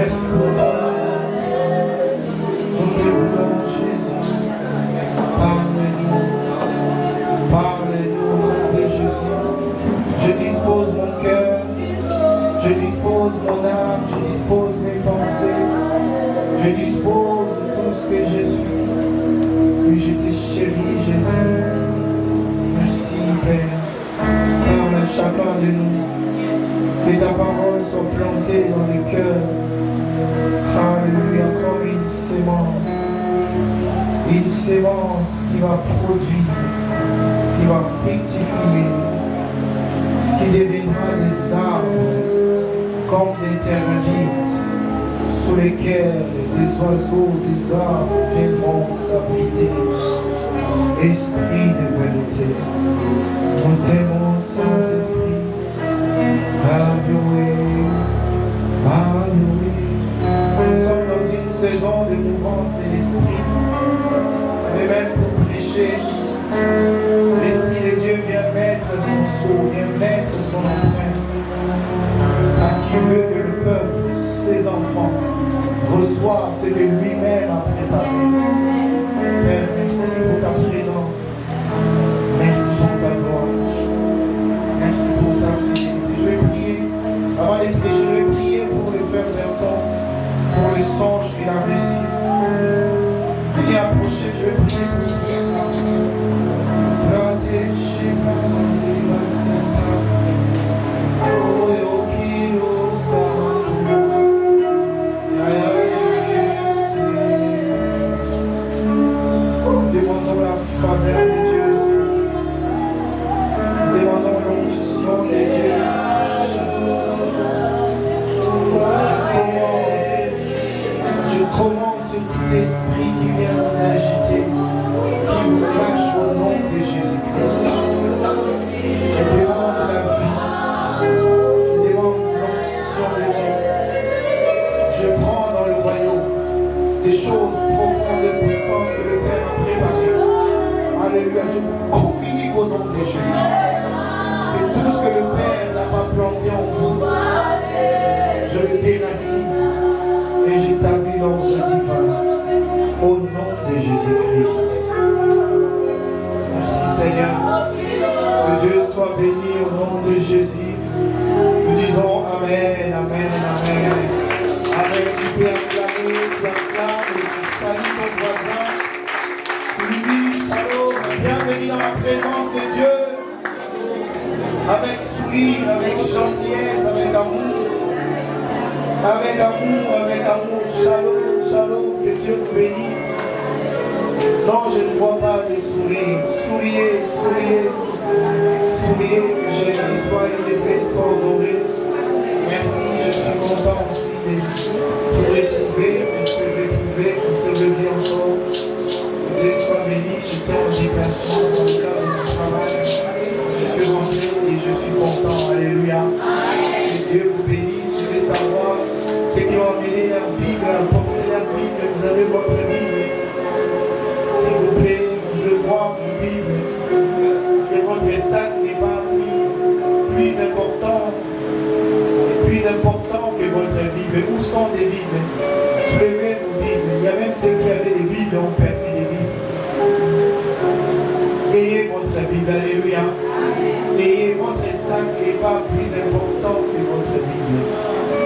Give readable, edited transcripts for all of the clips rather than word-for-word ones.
Merci pour ton amour. Nous te voulons, Jésus. Parle-nous. Parle-nous, nom de Jésus. Je dispose mon cœur. Je dispose mon âme. Je dispose mes pensées. Je dispose de tout ce que je suis. Et je te chéris, Jésus. Merci, Père. Parle à chacun de nous. Que ta parole soit plantée dans les cœurs. Alléluia, comme une sémence. Une sémence qui va produire, qui va fructifier, qui deviendra des arbres comme des termites sous lesquels des oiseaux, des arbres viendront s'abriter. Esprit de vérité, nous t'aimons, Saint-Esprit. Alléluia, Alléluia. Nous sommes dans une saison de mouvance de l'Esprit. Et même pour prêcher, l'Esprit de Dieu vient mettre son sceau, vient mettre son empreinte. Parce qu'il veut que le peuple, ses enfants, reçoivent ce que lui-même a préparé. Père, merci pour ta présence. Merci pour ta gloire. Merci pour ta fidélité. Je vais prier. Avant de prier, je vais prier pour le Père Berton, pour le songe qu'il a reçu. Il est approché, je vais prier pour lui. Demandons la faveur de Dieu. Demandons l'onction de Dieu. Je commande sur tout esprit qui vient vous agiter, qui vous lâche au nom de Jésus-Christ. Je demande la vie, je demande l'onction de Dieu. Je prends dans le royaume des choses profondes et puissantes que le Père a préparées. Alléluia, je vous communique au nom de Jésus. Et tout ce que le Père n'a pas planté en vous, je le déracine et j'établis l'ordre divin au nom de Jésus-Christ. Merci Seigneur. Que Dieu soit béni au nom de Jésus. Nous disons Amen, Amen, Amen. Amen. Tu peux acclamer, tu acclames et tu salues ton voisin. Tu lui dis Shalom, bienvenue dans la présence de Dieu. Avec sourire, avec gentillesse, avec amour. Avec amour, avec amour. Shalom, shalom, que Dieu vous bénisse. Non, je ne vois pas de sourire. Souriez, souriez. Souriez, que Jésus soit élevé, soit honoré. Merci, je suis content aussi de vous retrouver, de se retrouver, de se lever encore. Que Dieu soit béni. J'étais en déplacement dans le cadre de mon travail. Je suis rentré et je suis content. Alléluia. Que Dieu vous bénisse. Je veux savoir ceux qui ont amené leur Bible, apporté leur Bible. Vous avez votre Bible. S'il vous plaît, je veux voir vos Bibles. C'est votre sac n'est pas plus important que votre Bible. Où sont les Bibles? Soulevez vos Bibles. Il y a même ceux qui avaient des Bibles ont perdu des Bibles. Ayez votre Bible, alléluia. Ayez votre sac n'est pas plus important que votre Bible.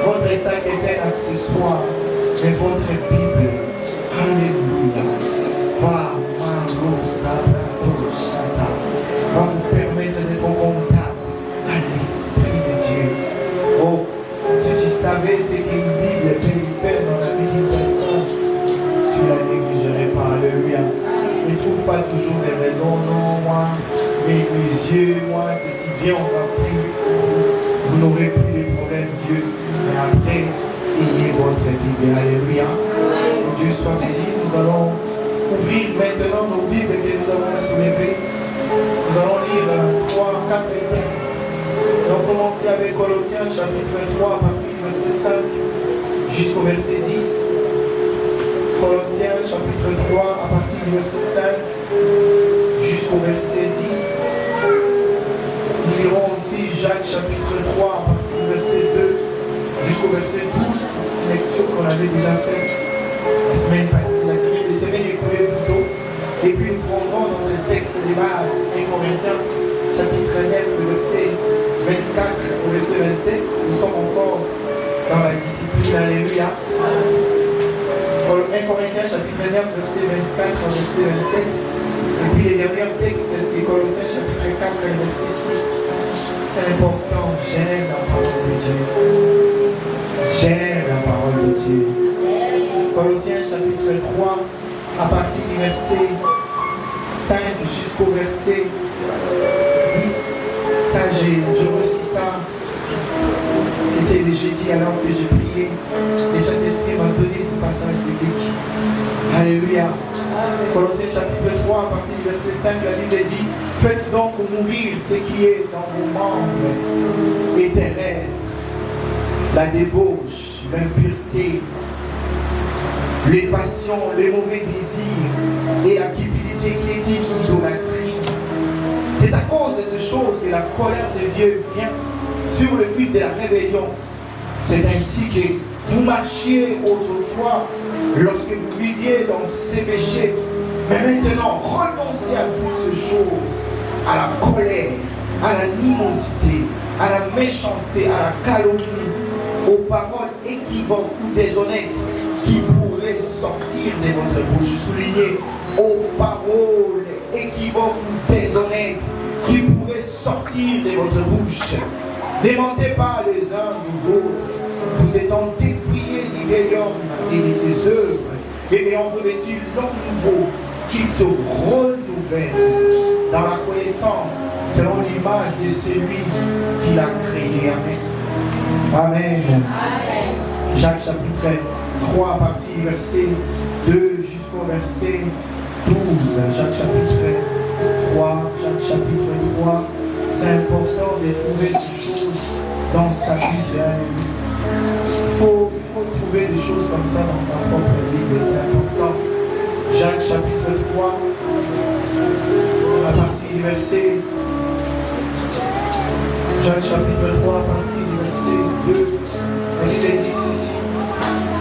Votre sac est un accessoire, mais votre Bible, alléluia, va vous permettre d'être en contact à l'Esprit de Dieu. Oh, si tu savais ce qu'une Bible peut faire dans la vie d'une personne, tu la négligerais pas, alléluia. Ne trouve pas toujours des raisons, non, moi, mes yeux, moi, ceci bien, on va prier. Vous n'aurez plus de problème, Dieu. Mais après, ayez votre Bible, alléluia. Que Dieu soit béni. Nous allons ouvrir maintenant nos Bibles que nous avons soulevées. Nous allons lire 3-4 textes. Nous allons commencer avec Colossiens chapitre 3 à partir du verset 5 jusqu'au verset 10. Colossiens chapitre 3 à partir du verset 5 jusqu'au verset 10. Nous lirons aussi Jacques chapitre 3 à partir du verset 2 jusqu'au verset 12. Lecture avait déjà fait la semaine passée, la semaine écoulée plutôt. Et puis nous prendrons notre texte de base, 1 Corinthiens, chapitre 9, verset 24 au verset 27. Nous sommes encore dans la discipline, alléluia. 1 Corinthiens, chapitre 9, verset 24 au verset 27. Et puis les derniers textes, c'est Colossiens, chapitre 4, verset 6. C'est important, j'aime la parole de Dieu. J'aime la parole de Dieu. Colossiens, chapitre 3, à partir du verset 5 jusqu'au verset 10. Ça, j'ai reçu ça. C'était le jeudi alors que j'ai prié. Et Saint-Esprit m'a donné ce passage biblique. Alléluia. Colossiens chapitre 3, à partir du verset 5, la Bible dit: faites donc mourir ce qui est dans vos membres et terrestres, la débauche, l'impureté, les passions, les mauvais désirs et la cupidité qui est l'idolâtrie. C'est à cause de ces choses que la colère de Dieu vient sur le fils de la rébellion. C'est ainsi que vous marchiez autrefois lorsque vous viviez dans ces péchés. Mais maintenant, renoncez à toutes ces choses, à la colère, à l'animosité, à la méchanceté, à la calomnie, aux paroles équivoques ou déshonnêtes qui pourraient sortir de votre bouche. Soulignez, aux paroles équivoques ou déshonnêtes qui pourraient sortir de votre bouche. Ne mentez pas les uns aux autres, vous étant dépouillés du vieil homme et de ses œuvres, et ayant revêtu l'homme nouveau qui se renouvelle dans la connaissance selon l'image de celui qui l'a créé. Amen. Amen. Amen. Jacques chapitre 3 à partir du verset 2 jusqu'au verset 12. Jacques chapitre 3, Jacques chapitre 3. C'est important de trouver ces choses dans sa Bible. Il faut trouver des choses comme ça dans sa propre Bible. C'est important. Jacques chapitre 3, à partir du verset. Jacques chapitre 3, à partir du verset 2. La Bible dit ceci.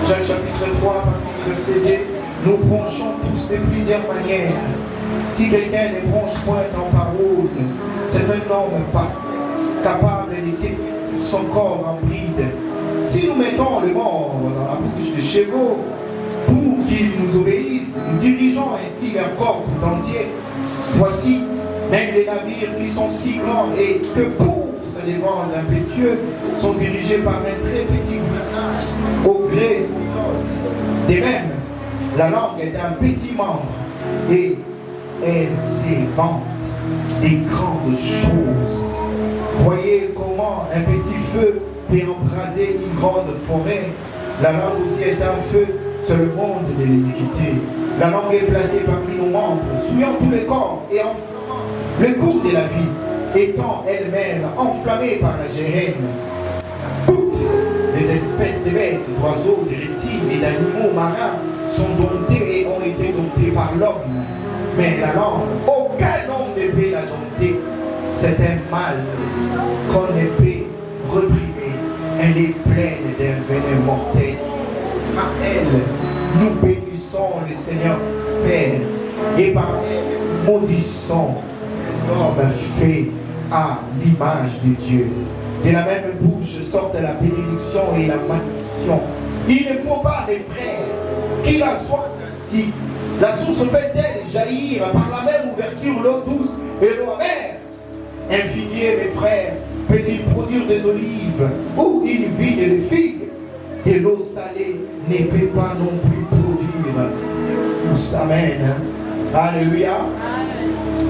Jacques chapitre 3, à partir du verset 2. Nous branchons tous de plusieurs manières. Si quelqu'un ne branche point en parole, c'est un homme pas capable de tenir son corps en bride. Si nous mettons le mort dans la bouche des chevaux pour qu'ils nous obéissent, nous dirigeons ainsi leur corps tout entier. Voici, même les navires qui sont si grands et que poussent les vents impétueux sont dirigés par un très petit grenage au gré de l'autre. De même, la langue est un petit membre et elle s'évente des grandes choses. Voyez comment un petit feu peut embraser une grande forêt. La langue aussi est un feu sur le monde de l'iniquité. La langue est placée parmi nos membres, souillant tout le corps et enflammant le cours de la vie, étant elle-même enflammée par la géhenne. Toutes les espèces de bêtes, d'oiseaux, de reptiles et d'animaux marins sont domptées et ont été domptées par l'homme. Mais la langue, aucun homme ne peut la dompter. C'est un mal qu'on ne peut reprimer. Elle est pleine d'un venin mortel. Par elle, nous bénissons le Seigneur Père. Et par elle, maudissons les hommes faits à l'image de Dieu. De la même bouche sortent la bénédiction et la malédiction. Il ne faut pas, mes frères, qu'il en soit ainsi. La source fait d'elle jaillir par la même ouverture l'eau douce et l'eau amère. Un figuier, mes frères, peut-il produire des olives ou une vigne de figues? Et l'eau salée ne peut pas non plus produire tous. Amen. Alléluia.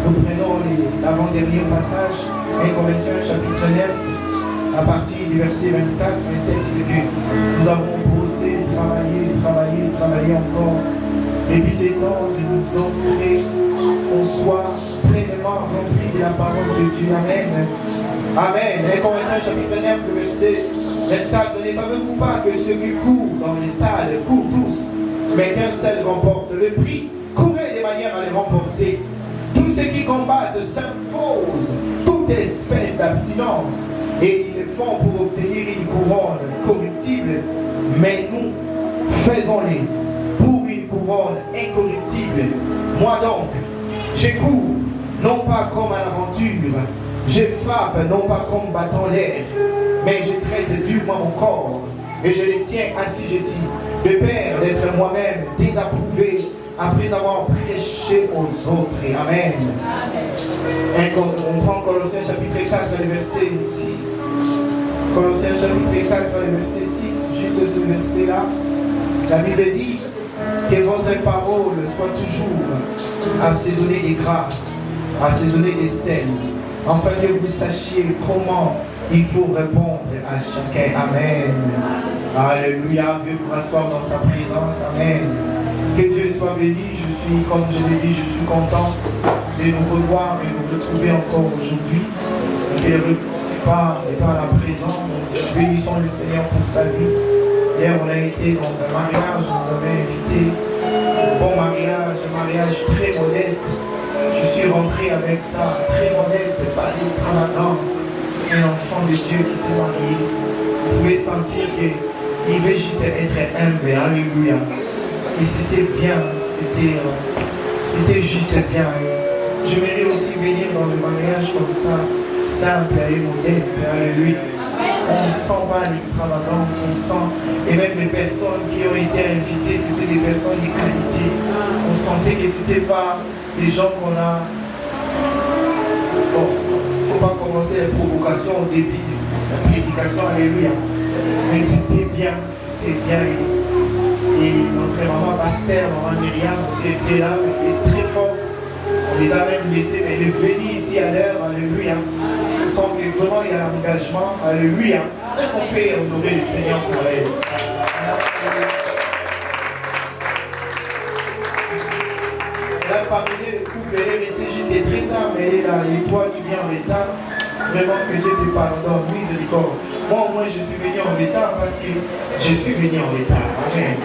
Nous prenons l'avant-dernier passage, 1 Corinthiens chapitre 9, à partir du verset 24, un texte que nous avons bossé, travaillé encore. Le but étant de nous ancrer, qu'on soit pleinement remplis de la parole de Dieu. Amen. Amen. 1 Corinthiens chapitre 9, le verset 24. Ne savez-vous pas que ceux qui courent dans les stades courent tous, mais qu'un seul remporte le prix? Courez de manière à les remporter. Tous ceux qui combattent s'imposent toute espèce d'abstinence, et ils le font pour obtenir une couronne corruptible, mais nous, Faisons-les pour une couronne incorruptible. Moi donc, je cours, non pas comme à l'aventure, je frappe, non pas comme battant l'air, mais je traite durement mon corps, et je les tiens assujettis, de peur d'être moi-même désapprouvé, après avoir prêché aux autres. Amen. On prend Colossiens chapitre 4, le verset 6. Colossiens chapitre 4, le verset 6, juste ce verset-là. La Bible dit que votre parole soit toujours assaisonnée de grâce, assaisonnée de sel, afin que vous sachiez comment il faut répondre à chacun. Amen. Alléluia. Veuillez vous rasseoir dans sa présence. Amen. Que Dieu soit béni. Je suis, comme je l'ai dit, je suis content de nous revoir et de nous retrouver encore aujourd'hui. Que le pas à la présence. Bénissons le Seigneur pour sa vie. Hier, on a été dans un mariage, on nous avait invité. Un bon mariage, un mariage très modeste. Je suis rentré avec ça, très modeste, pas d'extravagance. Un enfant de Dieu qui s'est marié. Vous pouvez sentir qu'il veut juste être humble. Alléluia. Et c'était bien, c'était juste bien. J'aimerais aussi venir dans le mariage comme ça, simple et modeste. Alléluia. On ne sent pas l'extravagance, on sent, et même les personnes qui ont été invitées, c'était des personnes de qualité. On sentait que ce n'était pas des gens qu'on a. Bon, il ne faut pas commencer les provocations au début de la prédication, alléluia. Mais c'était bien, et notre maman pasteur, maman Myriam, aussi était là, elle était très forte. On les a même laissés, mais elle est venue ici à l'heure, alléluia. On sent que vraiment il y a l'engagement, alléluia. Est-ce qu'on peut honorer le Seigneur pour elle? Elle a parlé le couple, elle est restée jusqu'à très tard, mais elle est là, et toi tu viens en retard. Vraiment que Dieu te pardonne, miséricorde. Moi, je suis venu en retard parce que je suis venu en retard. Amen.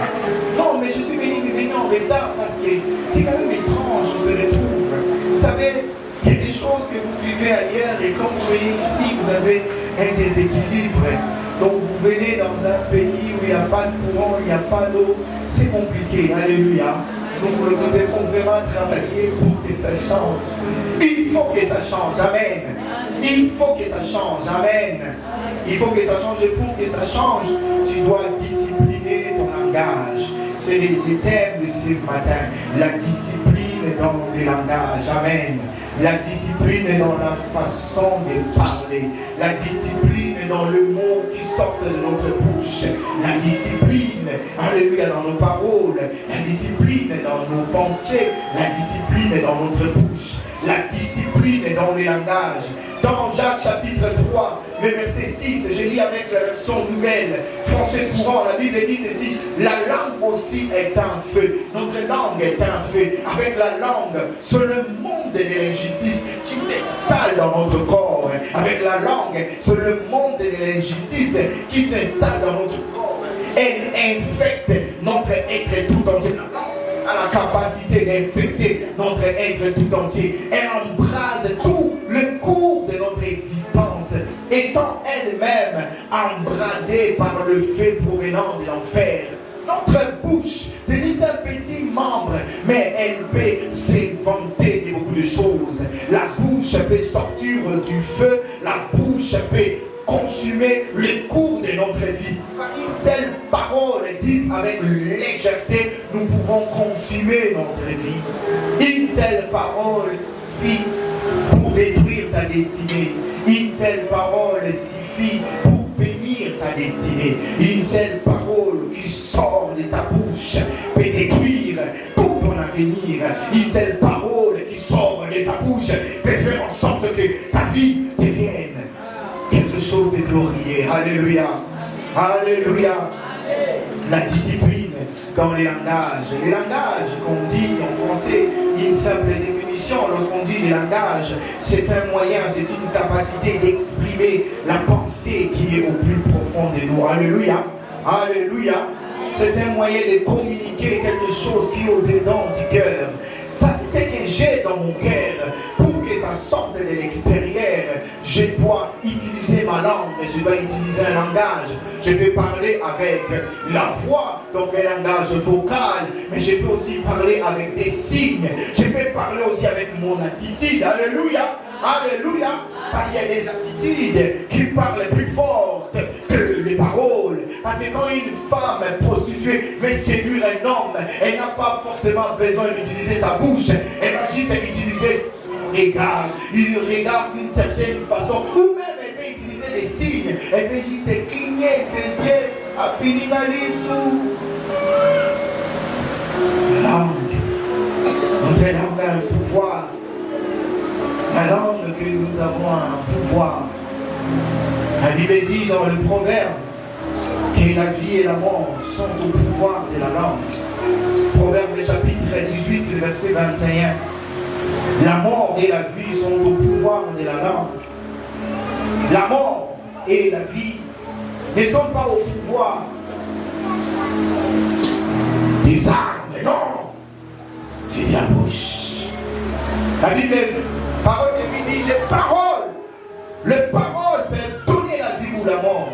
Non, mais je suis venu en retard parce que c'est quand même étrange, on se retrouve. Vous savez, il y a des choses que vous vivez ailleurs et quand vous venez ici, vous avez un déséquilibre. Donc vous venez dans un pays où il n'y a pas de courant, il n'y a pas d'eau, c'est compliqué. Alléluia. Donc nous devons vraiment travailler pour que ça change. Il faut que ça change. Amen. Il faut que ça change. Amen. Il faut que ça change. Et pour que ça change, tu dois discipliner ton langage. C'est les termes de ce matin. La discipline dans le langage. Amen. La discipline dans la façon de parler. La discipline dans le mot qui sort de notre bouche. La discipline, alléluia, dans nos paroles. La discipline dans nos pensées. La discipline dans notre bouche. La discipline dans le langage. Dans Jacques chapitre 3, le verset 6, je lis avec la version nouvelle, français courant, la Bible dit ceci: la langue aussi est un feu. Notre langue est un feu. Avec la langue, c'est le monde de l'injustice qui s'installe dans notre corps. Avec la langue, c'est le monde de l'injustice qui s'installe dans notre corps. Elle infecte notre être tout entier. A la capacité d'infecter notre être tout entier. Elle embrase tout le cours de notre existence, étant elle-même embrasée par le feu provenant de l'enfer. Notre bouche, c'est juste un petit membre, mais elle peut s'inventer de beaucoup de choses. La bouche peut sortir du feu, la bouche peut consumer le cours de notre vie. Une seule parole dite avec légèreté, nous pouvons consumer notre vie. Une seule parole suffit pour détruire ta destinée. Une seule parole suffit pour bénir ta destinée. Une seule parole qui sort de ta bouche peut détruire tout ton avenir. Une seule parole qui sort de ta bouche peut faire en sorte que ta vie devienne quelque chose de glorieux. Alléluia. Alléluia. La discipline dans les langages. Les langages qu'on dit en français, une simple définition, lorsqu'on dit les langages, c'est un moyen, c'est une capacité d'exprimer la pensée qui est au plus profond de nous. Alléluia. Alléluia. C'est un moyen de communiquer quelque chose qui est au-dedans du cœur. C'est que j'ai dans mon cœur, pour que ça sorte de l'extérieur. Je dois utiliser ma langue, je dois utiliser un langage. Je peux parler avec la voix, donc un langage vocal, mais je peux aussi parler avec des signes. Je peux parler aussi avec mon attitude. Alléluia. Alléluia. Parce qu'il y a des attitudes qui parlent plus fortes que les paroles. Parce que quand une femme prostituée veut séduire un homme, elle n'a pas forcément besoin d'utiliser sa bouche. Elle va juste utiliser son regard. Il regarde d'une certaine façon. Ou même elle peut utiliser des signes. Elle peut juste cligner ses yeux à finir l'issue. La langue. Notre langue a un pouvoir. La langue que nous avons un pouvoir. La Bible dit dans le proverbe que la vie et la mort sont au pouvoir de la langue. Proverbe chapitre 18, verset 21. La mort et la vie sont au pouvoir de la langue. La mort et la vie ne sont pas au pouvoir des armes, non. C'est de la bouche. La Bible, parole de vie dit, les paroles peuvent donner la vie ou la mort.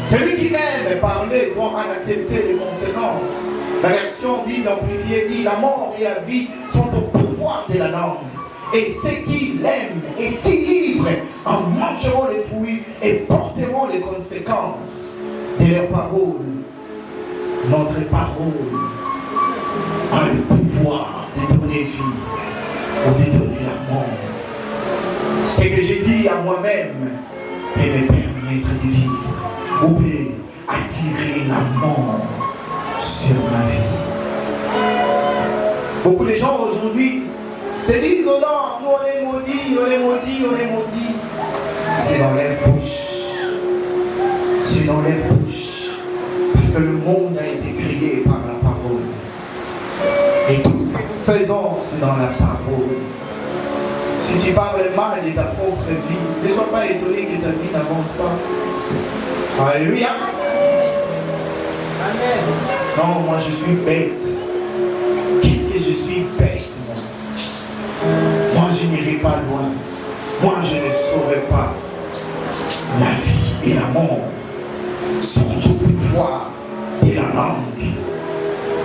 Celui qui aime parler doit en accepter les conséquences. La version dite amplifiée dit, la mort et la vie sont au pouvoir de la langue. Et ceux qui l'aiment et s'y livrent en mangeront les fruits et porteront les conséquences de leurs paroles. Notre parole a le pouvoir de donner vie ou de donner la mort. Ce que j'ai dit à moi-même peut me permettre de vivre ou peut attirer la mort sur ma vie. Beaucoup de gens aujourd'hui se disent, oh non, nous on est maudits, on est maudits, on est maudits. C'est dans leur bouche. C'est dans leur bouche. Parce que le monde a été créé par la parole. Et tout ce que nous faisons, c'est dans la parole. Si tu parles mal de ta propre vie, ne sois pas étonné que ta vie n'avance pas. Alléluia. Amen. Non, moi je suis bête. Qu'est-ce que je suis bête, moi je n'irai pas loin. Moi je ne saurais pas. La vie et la mort sont au pouvoir de la langue.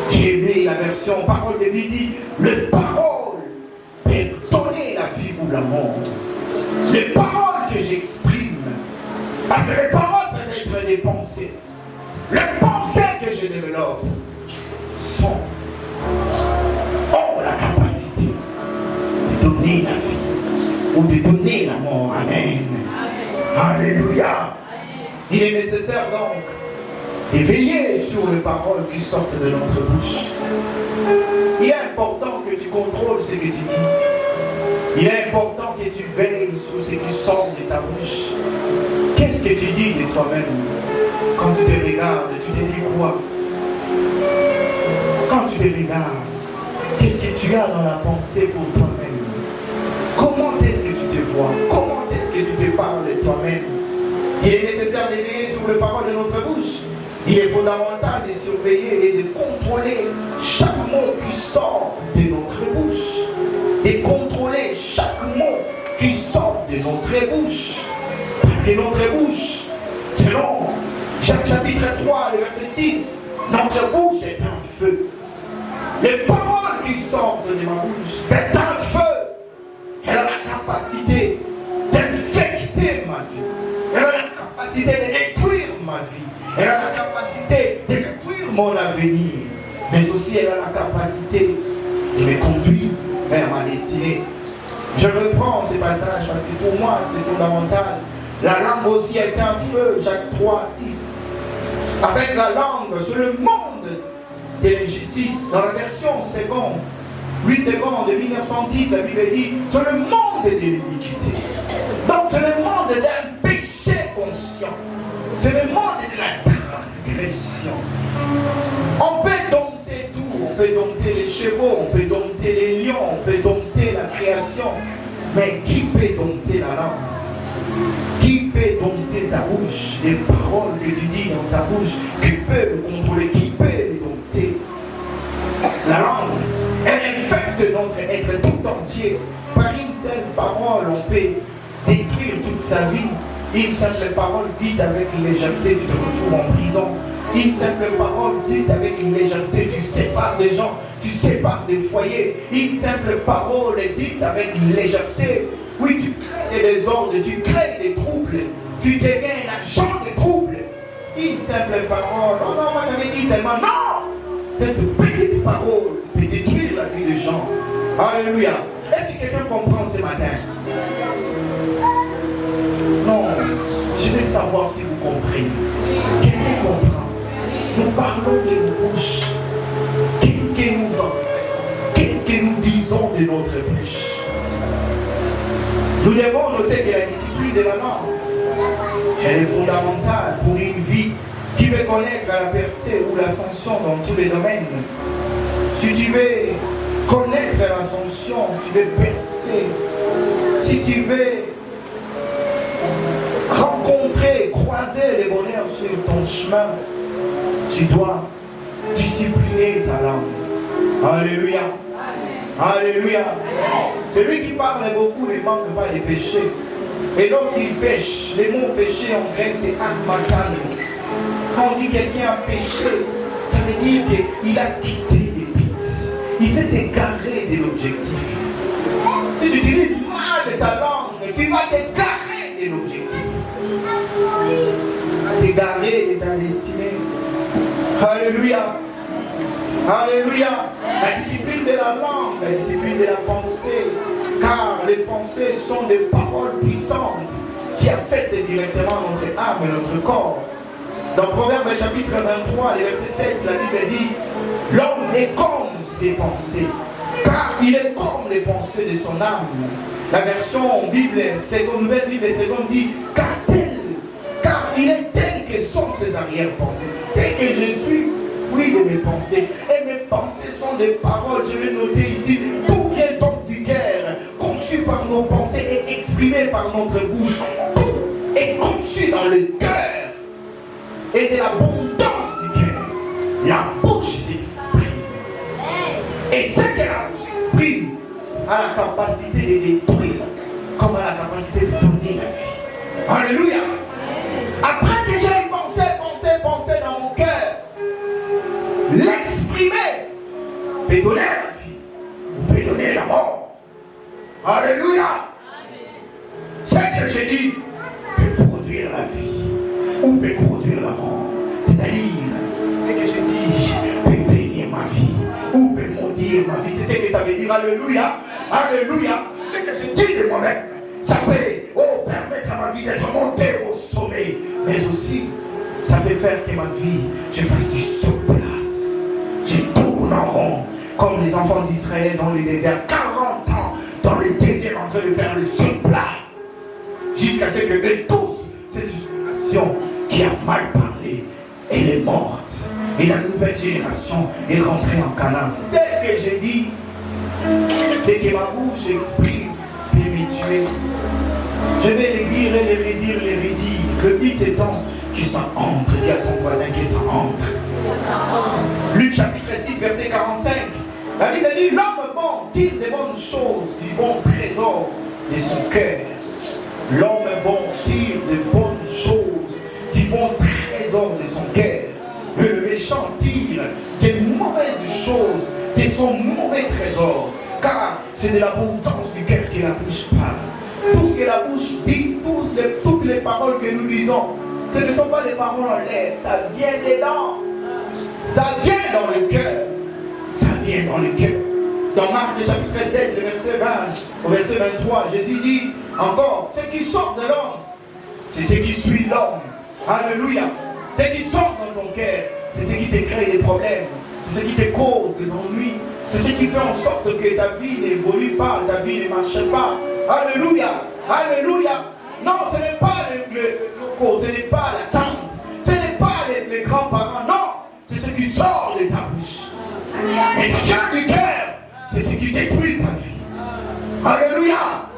J'ai aimé la version parole de vie dit, les paroles peuvent donner la vie ou la mort. Les paroles que j'exprime, parce que les paroles peuvent être des pensées. Les pensées que je développe ont la capacité de donner la vie ou de donner la mort. Amen. Alléluia. Il est nécessaire donc de veiller sur les paroles qui sortent de notre bouche. Il est important que tu contrôles ce que tu dis. Il est important que tu veilles sur ce qui sort de ta bouche. Qu'est-ce que tu dis de toi-même? Quand tu te regardes, tu te dis quoi? Quand tu te regardes, qu'est-ce que tu as dans la pensée pour toi-même? Comment est-ce que tu te vois? Comment est-ce que tu te parles de toi-même? Il est nécessaire de veiller sur les paroles de notre bouche. Il est fondamental de surveiller et de contrôler chaque mot qui sort de notre bouche. De contrôler chaque mot qui sort de notre bouche. Parce que notre bouche, selon Jacques chapitre 3, le verset 6, notre bouche est un feu. Les paroles qui sortent de ma bouche, c'est un feu. Elle a la capacité d'infecter ma vie. Elle a la capacité de détruire ma vie. Elle a la capacité de détruire mon avenir. Mais aussi elle a la capacité de me conduire vers ma destinée. Je reprends ce passage parce que pour moi c'est fondamental. La langue aussi est un feu, Jacques 3, 6. Avec la langue, c'est le monde de l'injustice. Dans la version seconde, 8 secondes de 1910, la Bible dit, c'est le monde de l'iniquité. Donc c'est le monde d'un péché conscient. C'est le monde de la transgression. On peut dompter tout. On peut dompter les chevaux, on peut dompter les lions, on peut dompter la création. Mais qui peut dompter la langue? Qui peut dompter ta bouche? Les paroles que tu dis dans ta bouche, qui peut le contrôler? Qui peut le dompter? La langue, elle infecte notre être tout entier par une seule parole. tromper, détruire toute sa vie. Une simple parole dite avec légèreté, tu te retrouves en prison. Une simple parole dite avec légèreté, tu sépares des gens, tu sépares des foyers. Une simple parole dite avec légèreté, oui, tu crées des désordres, tu crées des troubles, tu deviens un agent de troubles. Une simple parole, oh non, moi j'avais dit seulement non. Cette petite parole peut détruire la vie des gens. Alléluia. Est-ce que quelqu'un comprend ce matin? Non, je veux savoir si vous comprenez. Quelqu'un comprend. Nous parlons de nos bouches. Qu'est-ce que nous en faisons? Qu'est-ce que nous disons de notre bouche? Nous devons noter que la discipline de la langue, elle est fondamentale pour une vie qui veut connaître la percée ou l'ascension dans tous les domaines. Si tu veux connaître l'ascension, tu veux percer. Si tu veux rencontrer, croiser les bonheurs sur ton chemin, tu dois discipliner ta langue. Alléluia. Alléluia. Celui qui parle beaucoup ne manque pas de péché. Et lorsqu'il pêche, les mots péché en grec c'est akmakan. Quand on dit quelqu'un a péché, ça veut dire qu'il a quitté les buts. Il s'est égaré de l'objectif. Si tu utilises mal ta langue, tu vas t'égarer de l'objectif. Tu vas t'égarer de ta destinée. Alléluia. Alléluia. La discipline de la langue, la discipline de la pensée. Car les pensées sont des paroles puissantes qui affectent directement notre âme et notre corps. Dans Proverbe chapitre 23, le verset 7, la Bible dit: l'homme est comme ses pensées, car il est comme les pensées de son âme. La version Bible, nouvelle Bible seconde dit: car il est tel que sont ses arrière-pensées. C'est que je suis fruit de mes pensées. Et mes pensées sont des paroles, je vais noter ici. Tout vient donc du cœur, conçu par nos pensées et exprimé par notre bouche. Tout est conçu dans le cœur. Et de l'abondance du cœur, la bouche s'exprime. Et ce que la bouche exprime a la capacité de détruire, comme a la capacité de donner la vie. Alléluia. Après que j'ai pensé dans mon cœur, l'exprimer peut donner la vie ou peut donner la mort. Alléluia. Ce que j'ai dit peut produire la vie ou peut produire la mort. C'est-à-dire, ce que j'ai dit peut bénir ma vie ou peut maudire ma vie. C'est ce que ça veut dire. Alléluia. Alléluia. Ce que j'ai dit de moi-même, ça peut permettre à ma vie d'être montée au sommet. Mais aussi, ça peut faire que ma vie, je fasse du saut-place. Je tourne en rond, comme les enfants d'Israël dans le désert. 40 ans dans le désert en train de faire le saut-place. Jusqu'à ce que eux tous, cette génération qui a mal parlé, elle est morte. Et la nouvelle génération est rentrée en Canaan. Ce que j'ai dit, c'est que ma bouche exprime peut me tuer. Je vais les dire et les redire, les redire. Le but étant qui s'en entre. Dis à ton voisin qui s'en entre. Luc chapitre 6, verset 45. La Bible dit: l'homme bon tire des bonnes choses du bon trésor de son cœur. L'homme bon tire des bonnes choses du bon trésor de son cœur. Le méchant tire des mauvaises choses de son mauvais trésor. Car c'est de l'abondance du cœur que la bouche parle. Tout ce que la bouche dit, toutes les paroles que nous disons, ce ne sont pas des paroles en l'air, ça vient dedans. Ça vient dans le cœur. Ça vient dans le cœur. Dans Marc chapitre 7, le verset 20 au verset 23, Jésus dit encore: ce qui sort de l'homme, c'est ce qui suit l'homme. Alléluia. Ce qui sort dans ton cœur, c'est ce qui te crée des problèmes. C'est ce qui te cause des ennuis. C'est ce qui fait en sorte que ta vie n'évolue pas, ta vie ne marche pas. Alléluia. Alléluia. Non, ce n'est pas le locaux, ce n'est pas la tante, ce n'est pas les grands-parents. Non, c'est ce qui sort de ta bouche. Et ce qui vient du cœur, c'est ce qui détruit ta vie. Alléluia.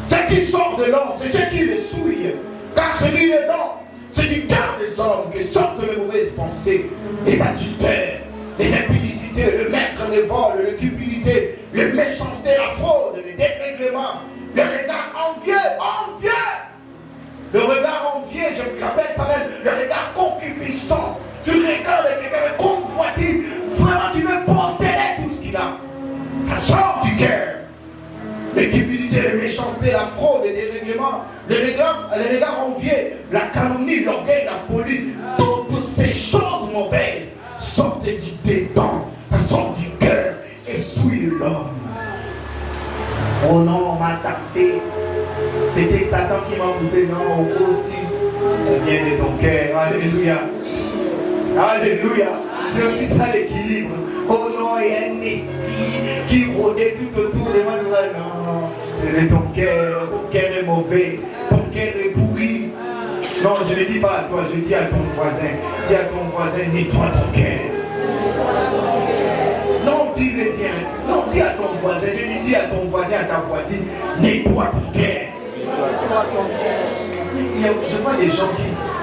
Ce qui sort de l'homme, c'est ce qui le souille. Car celui dedans, c'est du cœur des hommes que sortent les mauvaises pensées, les adultères, les impudicités, le maître, les vols, la cupidité, la méchanceté, la fraude, le dérèglement, le regard envieux. Le regard envieux, j'appelle ça même le regard concupiscent. Tu regardes quelqu'un de convoitise, vraiment tu veux posséder tout ce qu'il a. Ça sort du cœur. Les cupidité, les méchancetés, la fraude, les dérèglements, les regards envieux, la calomnie, l'orgueil, la folie, toutes ces choses mauvaises sortent du dedans, ça sort du cœur et souillent l'homme. Oh non, on m'a tapé. C'était Satan qui m'a poussé. Non, aussi, ça vient de ton cœur. Alléluia. Alléluia. C'est aussi ça l'équilibre. Oh non, il y a un esprit qui rôdait tout autour de moi. Non, c'est de ton cœur. Ton cœur est mauvais. Ton cœur est pourri. Non, je ne dis pas à toi, je dis à ton voisin. Dis à ton voisin, nettoie ton cœur. Non, dis-le bien. Non, dis à ton voisin. Je lui dis à ton voisin, à ta voisine, nettoie ton cœur. Je vois des gens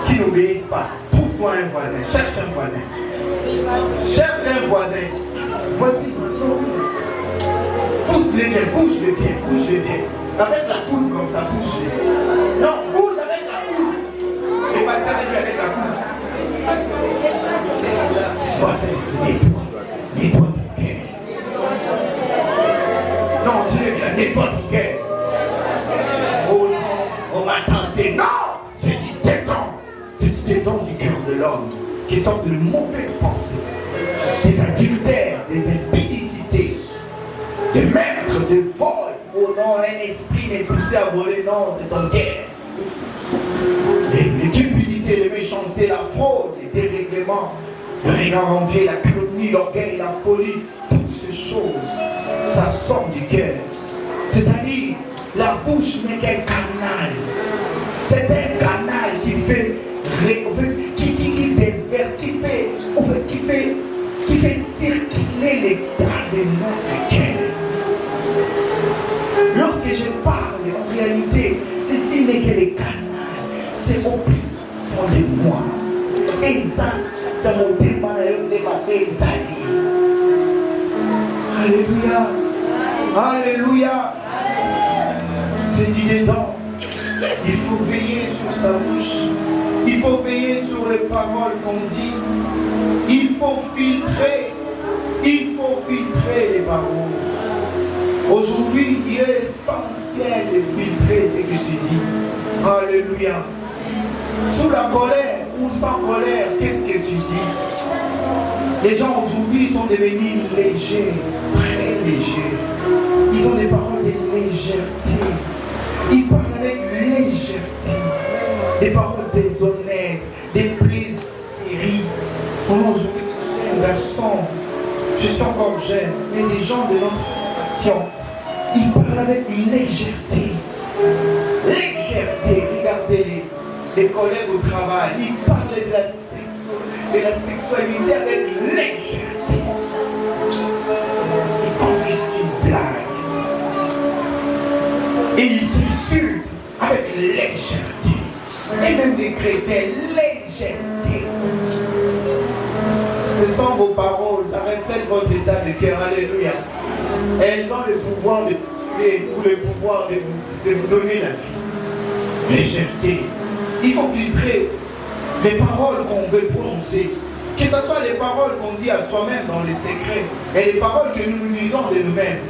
qui n'obéissent pas. Trouve-toi un voisin. Cherche un voisin. Cherche un voisin. Voici. Pousse-les bien, bouge-les bien, bouge-les bien. Avec la coude comme ça, bouge-les. Non, bouge avec la coude. Et parce qu'avec la coude. Voisin, nettoie ton cœur. Non, dis-le bien, nettoie ton cœur. Oh non, on m'a tenté. Non, c'est du détend. C'est du détend du cœur de l'homme qui sortent de mauvaises pensées, des adultères, des impudicités, des meurtres, des vols. Oh non, un esprit n'est poussé à voler. Non, c'est ton cœur. Les cupidités, les méchancetés, la fraude, les dérèglements, le regard envieux, la calomnie, l'orgueil, la folie, toutes ces choses, ça sort du cœur. C'est-à-dire, la bouche n'est qu'un canal. C'est un canal qui fait, qui déverse, qui fait circuler les tas de notre cœur. Lorsque je parle, en réalité, ceci n'est que les canaux. C'est au plus fond de moi. Alléluia. Alléluia. C'est dit dedans. Il faut veiller sur sa bouche. Il faut veiller sur les paroles qu'on dit. Il faut filtrer. Il faut filtrer les paroles. Aujourd'hui, il est essentiel de filtrer ce que tu dis. Alléluia. Sous la colère ou sans colère, qu'est-ce que tu dis? Les gens aujourd'hui sont devenus légers, très légers. Ils ont des paroles de légèreté. Ils parlent avec légèreté. Des paroles déshonnêtes, des plaisanteries. Comment je suis un garçon, je suis encore jeune, mais des gens de notre nation, ils parlent avec légèreté. Légèreté, regardez les collègues au travail, ils parlent de la sexualité avec légèreté. Ils pensent que c'est une blague. Et ils s'insultent avec légèreté. Et même les chrétiens, légèreté. Ce sont vos paroles, ça reflète votre état de cœur. Alléluia. Elles ont le pouvoir de tuer ou le pouvoir de vous donner la vie. Légèreté. Il faut filtrer les paroles qu'on veut prononcer. Que ce soit les paroles qu'on dit à soi-même dans les secrets et les paroles que nous nous disons de nous-mêmes.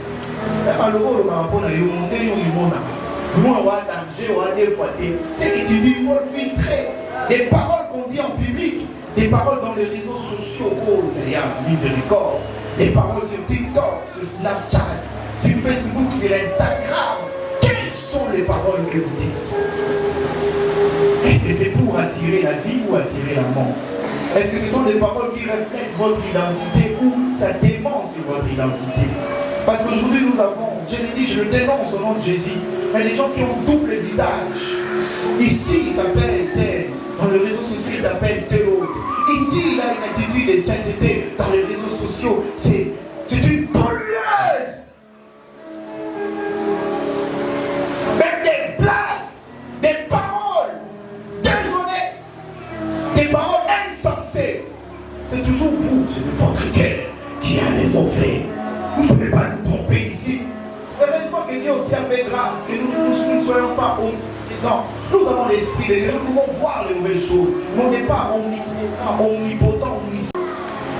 Ce que tu dis, il faut le filtrer. Les paroles qu'on dit en public, des paroles dans les réseaux sociaux, oh, il y a miséricorde. Les paroles sur TikTok, sur Snapchat, sur Facebook, sur Instagram. Quelles sont les paroles que vous dites? Est-ce que c'est pour attirer la vie ou attirer la mort? Est-ce que ce sont des paroles qui reflètent votre identité ou ça dément sur votre identité? Parce qu'aujourd'hui nous avons, je le dis, je le dénonce au nom de Jésus, mais des gens qui ont double visage. Ici il s'appelle tel, dans les réseaux sociaux il s'appelle tel autre. Ici il a une attitude de sainteté, dans les réseaux sociaux c'est une pollueuse. Même des blagues, des paroles déshonnêtes, des paroles insensées. C'est toujours vous, c'est votre cœur qui a les mauvais. Vous ne pouvez pas nous tromper ici. Heureusement que Dieu aussi a fait grâce, que nous ne soyons pas omniscients. Nous avons l'Esprit de Dieu, nous pouvons voir les nouvelles choses. Mais on n'est pas omnipotent, omniscient.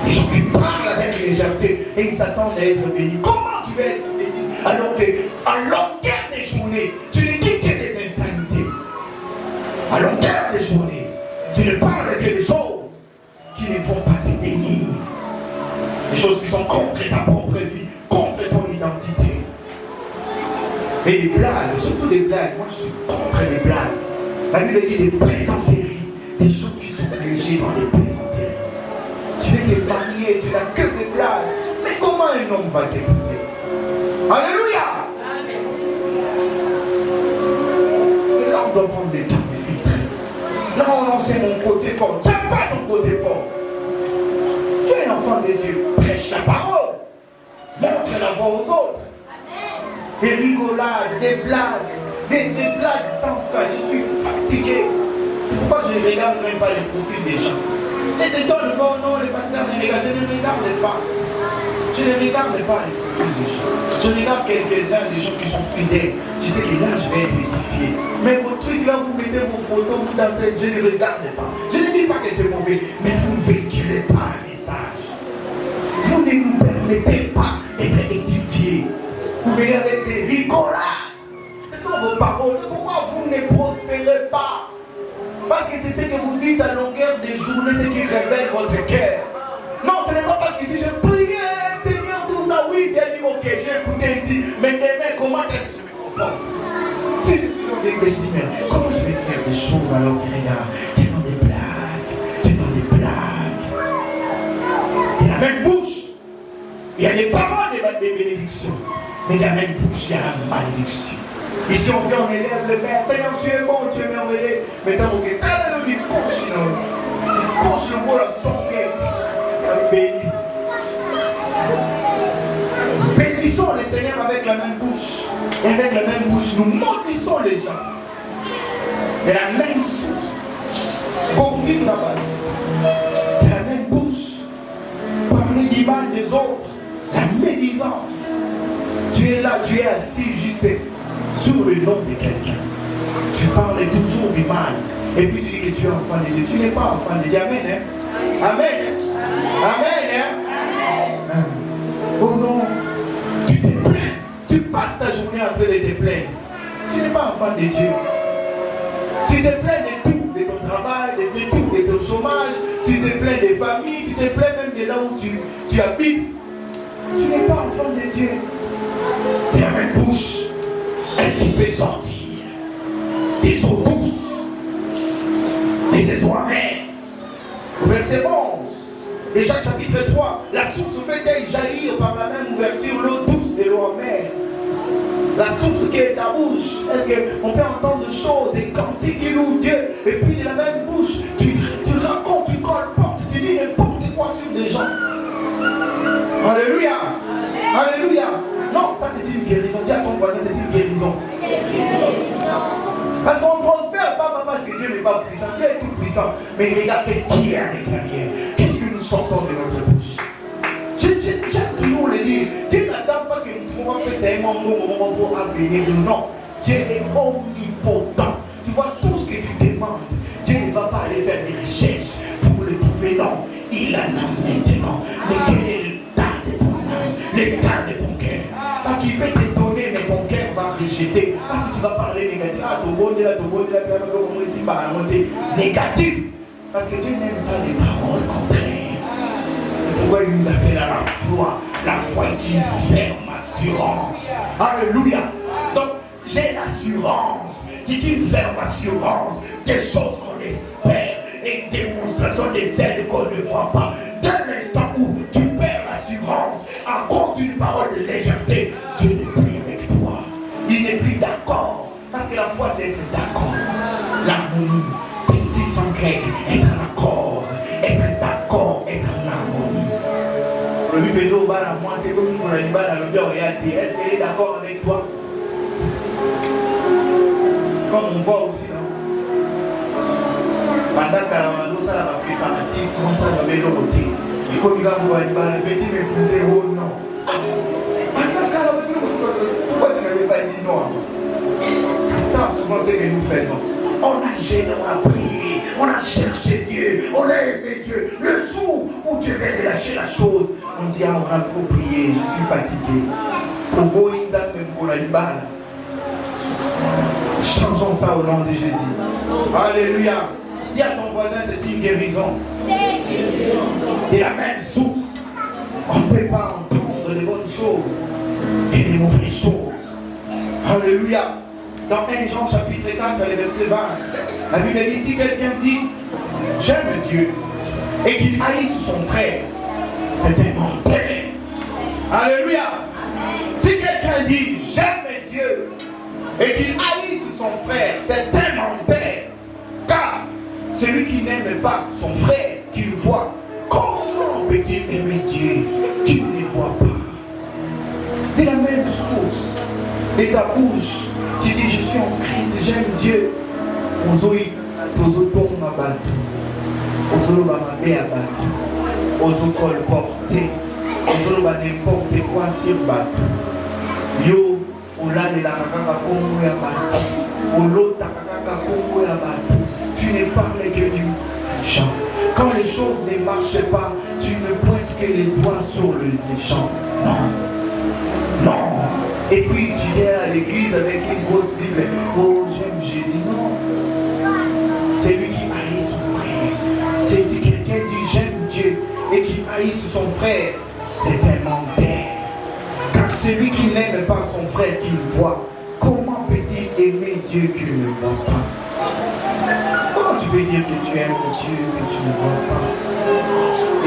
Les gens qui parlent avec légèreté et ils s'attendent à être bénis. Comment tu vas être béni alors qu'à longueur des journées, tu ne dis que des insanités. À longueur des journées, tu ne parles que des choses qui ne vont pas te bénir. Des choses qui sont contre ta propre vie, contre ton identité. Et des blagues, surtout des blagues. Moi je suis contre les blagues. La Bible dit des plaisanteries, des gens qui sont légers dans les plaisanteries. Tu veux te marier, tu n'as que des blagues. Mais comment un homme va t'épouser? Alléluia! Amen. C'est là qu'on doit prendre le temps de filtrer. Là on sait mon côté fort. Tu n'as pas ton côté fort. Tu es un enfant de Dieu. Prêche la parole. Montre la voie aux autres. Des rigolades, des blagues, des blagues sans fin. Je suis fatigué. C'est pourquoi je ne regarde même pas les profils des gens. Et de toi, non, les pasteurs ne regardent. Je ne regarde pas. Je ne regarde pas les profils des gens. Je regarde quelques-uns des gens qui sont fidèles. Je sais que là, je vais être édifié. Mais vos trucs là, vous mettez vos photos, vous dansez. Je ne regarde pas. Je ne dis pas que c'est mauvais, mais vous ne véhiculez pas un message. Vous ne nous permettez pas d'être édifiés. Vous venez avec des rigolades. Ce sont vos paroles. C'est pourquoi vous ne prospérez pas. Parce que c'est ce que vous dites à longueur des journées, ce qui révèle votre cœur. Non, ce n'est pas parce que si je priais, Seigneur, tout ça, oui, tu as dit, ok, j'ai écouté ici, mais demain, comment est-ce que je me comporte? Si je suis dans des humeurs, comment je vais faire des choses alors que regarde, tu es dans des blagues, tu es dans des blagues. Il y a la même bouche. Il y a des paroles des bénédictions. Mais il y a la même bouche, il y a la malédiction. Ici on vient, on élève le Père. Seigneur, tu es bon, tu es merveilleux. Mais tant que tu es coche le mot la songuette. Béni. Bénissons le Seigneur avec la même bouche. Et avec la même bouche, nous maudissons les gens. Et la même source confirme la base. De la même bouche. Parler du mal des autres. La médisance. Tu es là, tu es assis juste sur le nom de quelqu'un. Tu parles toujours du mal. Et puis tu dis que tu es enfant de Dieu. Tu n'es pas enfant de Dieu. Amen. Hein? Amen. Amen. Hein? Amen. Oh non. Tu te plains. Tu passes ta journée en train de te plaindre. Tu n'es pas enfant de Dieu. Tu te plains de tout. De ton travail, de tout, de ton chômage. Tu te plains des familles. Tu te plains même de là où tu habites. Tu n'es pas enfant de Dieu. De la même bouche, est-ce qu'il peut sortir des eaux douces et des eaux amères? Verset 11, de Jacques chapitre 3, la source fait-elle jaillir par la même ouverture l'eau douce et l'eau amère? La source qui est ta bouche, est-ce qu'on peut entendre des choses, des cantiques qui louent Dieu, et puis de la même bouche, tu racontes, tu colportes, tu dis n'importe quoi sur des gens? Alléluia. Alléluia. Non, ça c'est une guérison. Dis à ton voisin, c'est une guérison. Parce qu'on ne prospère pas parce que Dieu n'est pas puissant. Dieu est tout puissant. Mais regarde qu'est-ce qu'il y a à l'intérieur. Qu'est-ce que nous sortons de notre bouche. J'aime toujours le dire. Dieu n'attend pas que nous trouvions que c'est un moment pour bénir. Non. Dieu est omnipotent. Tu vois tout ce que tu demandes. Dieu ne va pas aller faire des recherches pour le trouver. Non. Il en a maintenant. Mais quel est l'état de ton âme, l'état de ton cœur? Parce qu'il peut te donner, mais ton cœur va rejeter. Parce que tu vas parler négatif. Ah, ton bon, négatif. Parce que Dieu n'aime pas les paroles contraires. C'est pourquoi il nous appelle à la foi. La foi est une ferme assurance. Alléluia. Donc, j'ai l'assurance. C'est une ferme assurance des choses qu'on espère et démonstration des aides qu'on ne voit pas. Dès l'instant où tu perds l'assurance à cause d'une parole de légèreté, Dieu n'est plus avec toi. Il n'est plus d'accord. Parce que la foi, c'est être d'accord. L'harmonie. Pistis en grec, être en accord. Être d'accord, être en harmonie. Le Pédo Bala, moi, c'est comme on a dit Bala, le bien réalité. Est-ce qu'elle est d'accord avec toi? Comme on voit aussi, non? Pendant que ça va préparatif, comment ça va mettre au côté. Et comme il va vous dire, vais-tu m'épouser? Oh non. Pourquoi tu n'avais pas C'est ça souvent ce que nous faisons. On a gêné, on a prié, on a cherché Dieu, on a aimé Dieu. Le jour où Dieu vient de lâcher la chose, on dit, ah, on a trop prié, je suis fatigué. Changeons ça au nom de Jésus. Alléluia. Dis à ton voisin, c'est une guérison. De la même source, on ne peut pas entendre de bonnes choses et des mauvaises choses. Alléluia. Dans 1 Jean chapitre 4, verset 20, la Bible dit, si quelqu'un dit, j'aime Dieu, et qu'il haïsse son frère, c'est un menteur. Alléluia. Si quelqu'un dit, j'aime Dieu, et qu'il haïsse son frère, c'est un menteur. Car celui qui n'aime pas son frère, qu'il voit, comment peut-il aimer Dieu qu'il ne voit pas? De la même source, de ta bouche, tu dis, je suis en Christ, j'aime Dieu. Ozoi, tozoton ma bateau, ozolo ba mabe à bateau, ozokol porté, ozolo ba n'importe quoi sur bateau. Yo, olale la kaka kongo ya bateau, olota kaka kongo ya bateau. Tu ne parles que du chant. Quand les choses ne marchent pas, tu ne pointes que les doigts sur les champs. Non. Non. Et puis tu viens à l'église avec une grosse Bible. Oh, j'aime Jésus. Non. C'est lui qui haït son frère. C'est si quelqu'un dit j'aime Dieu et qui haïsse son frère, c'est un menteur. Car celui qui n'aime pas son frère qu'il voit, comment peut-il aimer Dieu qu'il ne voit pas? Comment tu peux dire que tu aimes Dieu que tu ne vois pas?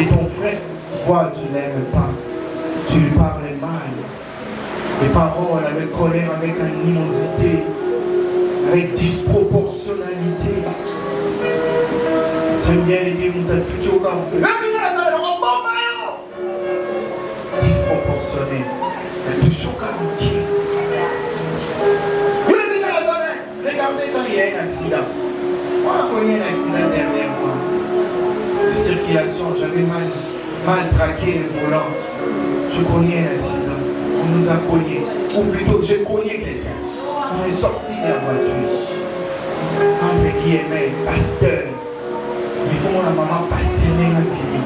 Et ton frère, toi, tu n'aimes pas. Tu lui parles mal. Les paroles avec colère, avec animosité, avec disproportionnalité. J'aime bien les dire, disproportionné. Toujours calme. Regardez quand il y a un accident. Moi, on a connu un accident dernièrement. De circulation, j'avais mal traqué le volant. Je connais un accident. On nous a cogné. Ou plutôt, j'ai cogné quelqu'un. On est sorti de la voiture. Entre guillemets, pasteur. Il faut mon maman pasteur n'est habillé.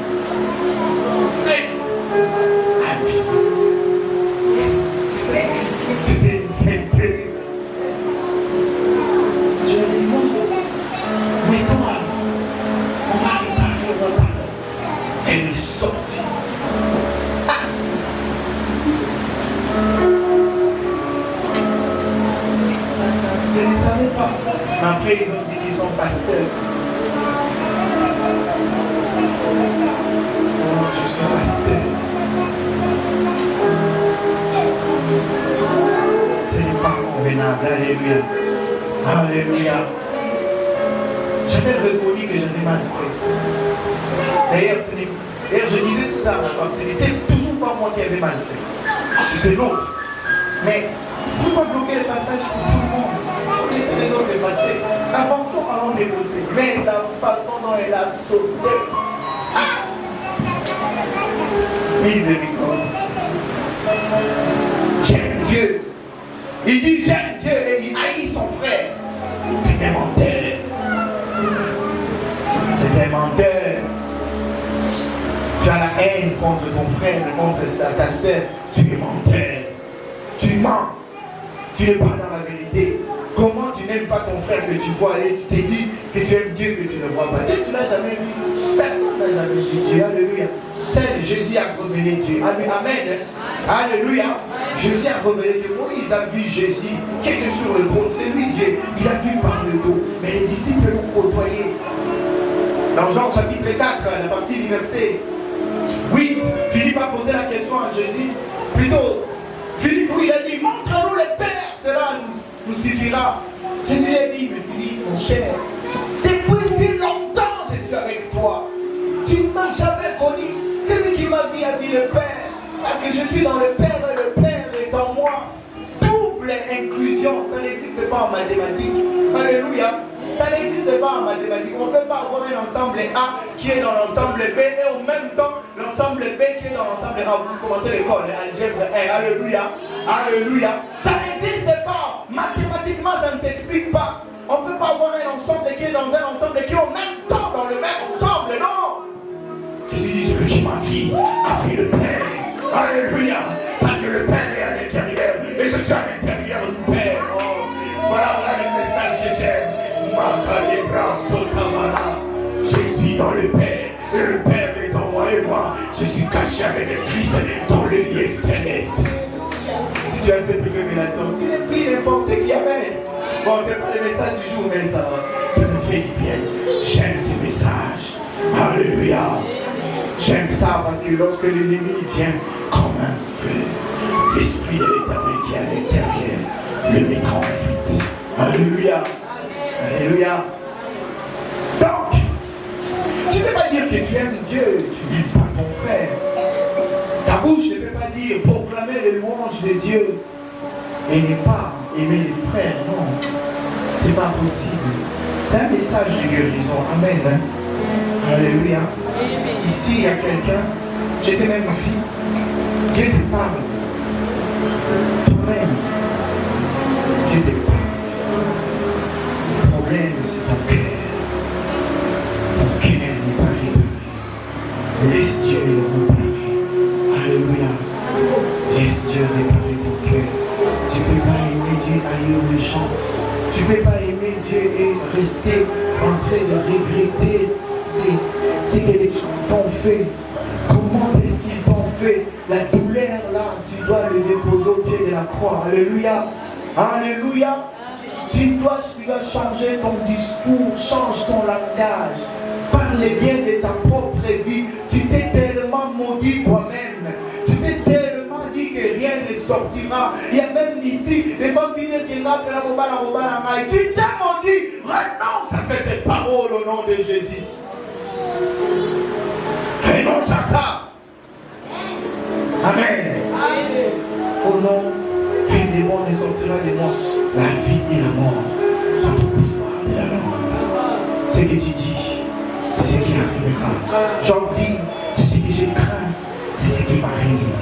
Habillé. C'était une scène terrible. Je lui ai dit non. Mettons avant. On va réparer, on va parler. Elle est sortie. Je ne savais pas. Mais après, ils ont dit qu'ils sont pasteurs. Oh, je suis pasteur. Ce n'est pas convenable. Alléluia. Alléluia. J'avais reconnu que j'avais mal fait. D'ailleurs, je disais tout ça à ma femme. Ce n'était toujours pas moi qui avais mal fait. C'était l'autre. Mais il ne faut pas bloquer le passage pour tout le monde. Il faut laisser les autres passer. Avançons, allons négocier. Mais la façon dont elle a sauté. Ah! Miséricorde. J'aime Dieu. Il dit j'aime Dieu et il haït son frère. C'est un menteur. C'est un menteur. Tu as la haine contre ton frère, contre ta soeur. Tu es menteur. Tu mens. Tu n'es pas dans la vérité. Comment tu n'aimes pas ton frère que tu vois et tu t'es dit que tu aimes Dieu que tu ne vois pas? Dieu, tu ne l'as jamais vu. Personne n'a jamais vu Dieu. Alléluia. C'est Jésus a révélé Dieu. Amen. Alléluia. Jésus a révélé que Moïse a vu Jésus qui était sur le trône. C'est lui Dieu. Il a vu par le dos. Mais les disciples l'ont côtoyé. Dans Jean chapitre 4, la partie du verset 8, Philippe a posé la question à Jésus. Plutôt, Philippe, il a dit, montre-nous le Père, cela nous suffira. Jésus lui a dit, mais Philippe, mon cher, depuis si longtemps je suis avec toi. Tu ne m'as jamais connu. Celui qui m'a vu a vu le Père. Parce que je suis dans le Père et le Père est en moi. Double inclusion, ça n'existe pas en mathématiques. Alléluia. Ça n'existe pas en mathématiques. On ne peut pas avoir un ensemble A qui est dans l'ensemble B et en même temps l'ensemble B qui est dans l'ensemble A. Vous commencez l'école, algèbre 1. Alléluia. Alléluia. Ça n'existe pas. Mathématiquement, ça ne s'explique pas. On ne peut pas avoir un ensemble qui est dans un ensemble qui est en même temps dans le même ensemble. Non. Jésus dit, celui qui m'a vu a vu le Père. Alléluia. Parce que le Père est à l'intérieur et je suis à l'intérieur du Père. Oh. Voilà le message que j'aime. Je suis dans le Père et le Père est en moi et moi. Je suis caché avec le Christ dans le lieu céleste. Si tu as cette révélation, tu n'es plus n'importe qui. Amen. Bon, c'est pas le message du jour, mais ça me fait du bien. J'aime ces messages. Alléluia. J'aime ça parce que lorsque l'ennemi vient comme un fleuve, l'Esprit de l'Éternel qui est à l'intérieur le mettra en fuite. Alléluia. Alléluia. Donc, tu ne peux pas dire que tu aimes Dieu, tu n'aimes pas ton frère. Ta bouche ne peut pas dire proclamer les louanges de Dieu et ne pas aimer les frères. Non, c'est pas possible. C'est un message de guérison. Amen. Alléluia. Ici, il y a quelqu'un, j'étais même une fille, Dieu te parle. Toi-même, Dieu te parle. Le problème, c'est ton cœur. Ton cœur n'est pas réparé. Laisse Dieu le réparer. Alléluia. Laisse Dieu réparer ton cœur. Tu ne peux pas aimer Dieu ailleurs les gens. Tu ne peux pas aimer Dieu et rester en train de regretter ce que les gens t'ont fait. Comment est-ce qu'ils t'ont fait? La douleur là, tu dois le déposer au pied de la croix. Alléluia. Alléluia. Tu dois changer ton discours, change ton langage. Parle bien de ta propre vie. Tu t'es tellement maudit toi-même. Tu t'es tellement dit que rien ne sortira. Il y a même ici des femmes qui disent qu'ils rappellent la roba. Tu t'es maudit. Renonce à cette parole au nom de Jésus. Renonce à ça. Amen. Au nom que des mots ne sortira de moi. La vie et la mort sont au pouvoir de la langue. Ce que tu dis, c'est ce qui arrivera. J'en dis, c'est ce que je crains, c'est ce qui m'arrive.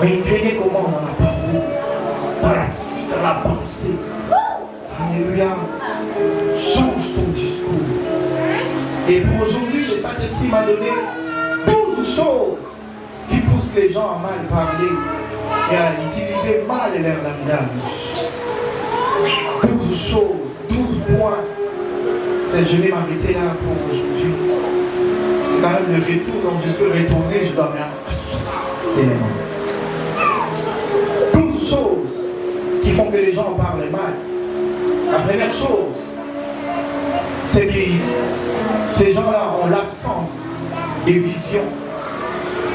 Mais il craignait comment dans la parole, dans la pensée. Alléluia. Change ton discours. Et pour aujourd'hui, le Saint-Esprit m'a donné 12 choses qui poussent les gens à mal parler et à utiliser mal leur langage. 12 choses, 12 points. Et je vais m'arrêter là pour aujourd'hui. C'est quand même le retour, donc je suis retourné, je dois m'asseoir. C'est les mots. 12 choses qui font que les gens parlent mal. La première chose, c'est que ces gens-là ont l'absence des visions,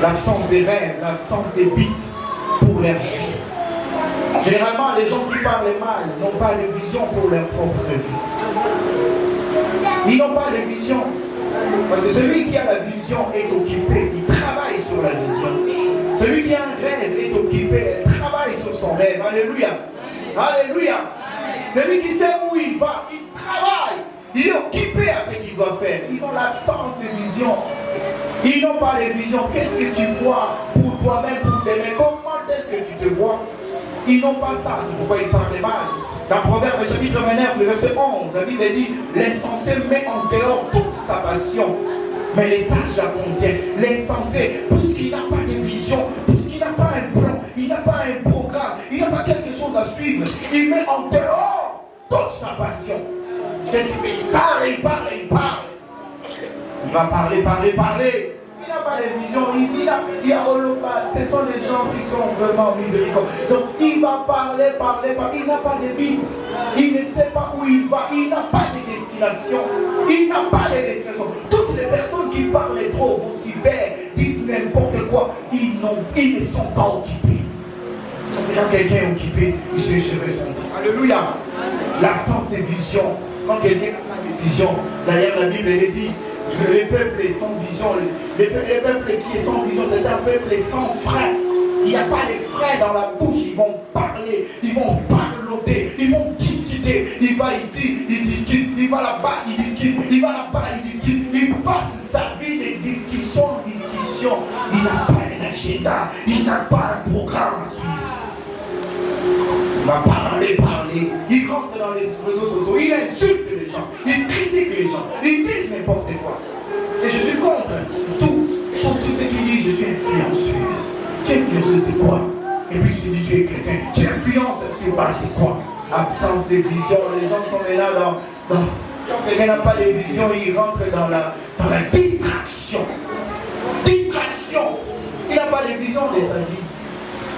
l'absence des rêves, l'absence des buts pour leur vie. Généralement, les gens qui parlent mal n'ont pas de vision pour leur propre vie. Ils n'ont pas de vision. Parce que celui qui a la vision est occupé, il travaille sur la vision. Celui qui a un rêve est occupé, il travaille sur son rêve. Alléluia. Alléluia. Celui qui sait où il va, il travaille. Il est occupé à ce qu'il doit faire. Ils ont l'absence de vision. Ils n'ont pas de vision. Qu'est-ce que tu vois pour toi-même, pour t'aimer? Comment est-ce que tu te vois? Ils n'ont pas ça. C'est pourquoi ils parlent mal. Dans Proverbe chapitre 29, le verset 11, la Bible dit: l'insensé met en dehors toute sa passion, mais les sages la contiennent. L'insensé, puisqu'il n'a pas de vision, puisqu'il n'a pas un plan, il n'a pas un programme, il n'a pas quelque chose à suivre, il met en dehors toute sa passion. Qu'est-ce qu'il fait? Il parle. Il va parler. Il n'a pas de vision. Ici, là, il y a Olopa. Ce sont les gens qui sont vraiment miséricordieux. Donc, il va parler. Il n'a pas de but. Il ne sait pas où il va. Il n'a pas de destination. Toutes les personnes qui parlent trop, vont s'y faire, disent n'importe quoi. Ils ne sont pas occupés. C'est quand quelqu'un est occupé, il se gérer son temps. Alléluia. L'absence de vision. Quand quelqu'un n'a pas de vision, d'ailleurs la Bible elle dit: les peuples sans vision, les peuples qui sont sans vision, c'est un peuple sans frein. Il n'y a pas de frein dans la bouche. Ils vont parler, ils vont parloter, ils vont discuter discuter. Il va ici, il discute. Il va là-bas, il discute. Il va là-bas, il discute. Il passe sa vie de discussion en discussion. Il n'a pas un agenda. Il n'a pas un programme à suivre. Il va parler. Il rentre dans les réseaux sociaux. Il insulte les gens. Il critique les gens. Il dit n'importe quoi. Et je suis contre tout ce qui dit je suis influenceuse. Tu es influenceuse de quoi? Et puis tu dis tu es chrétien. Tu influences sur base de quoi? Absence de vision. Les gens sont là dans quand quelqu'un n'a pas de vision, il rentre dans la distraction. Distraction. Il n'a pas de vision de sa vie.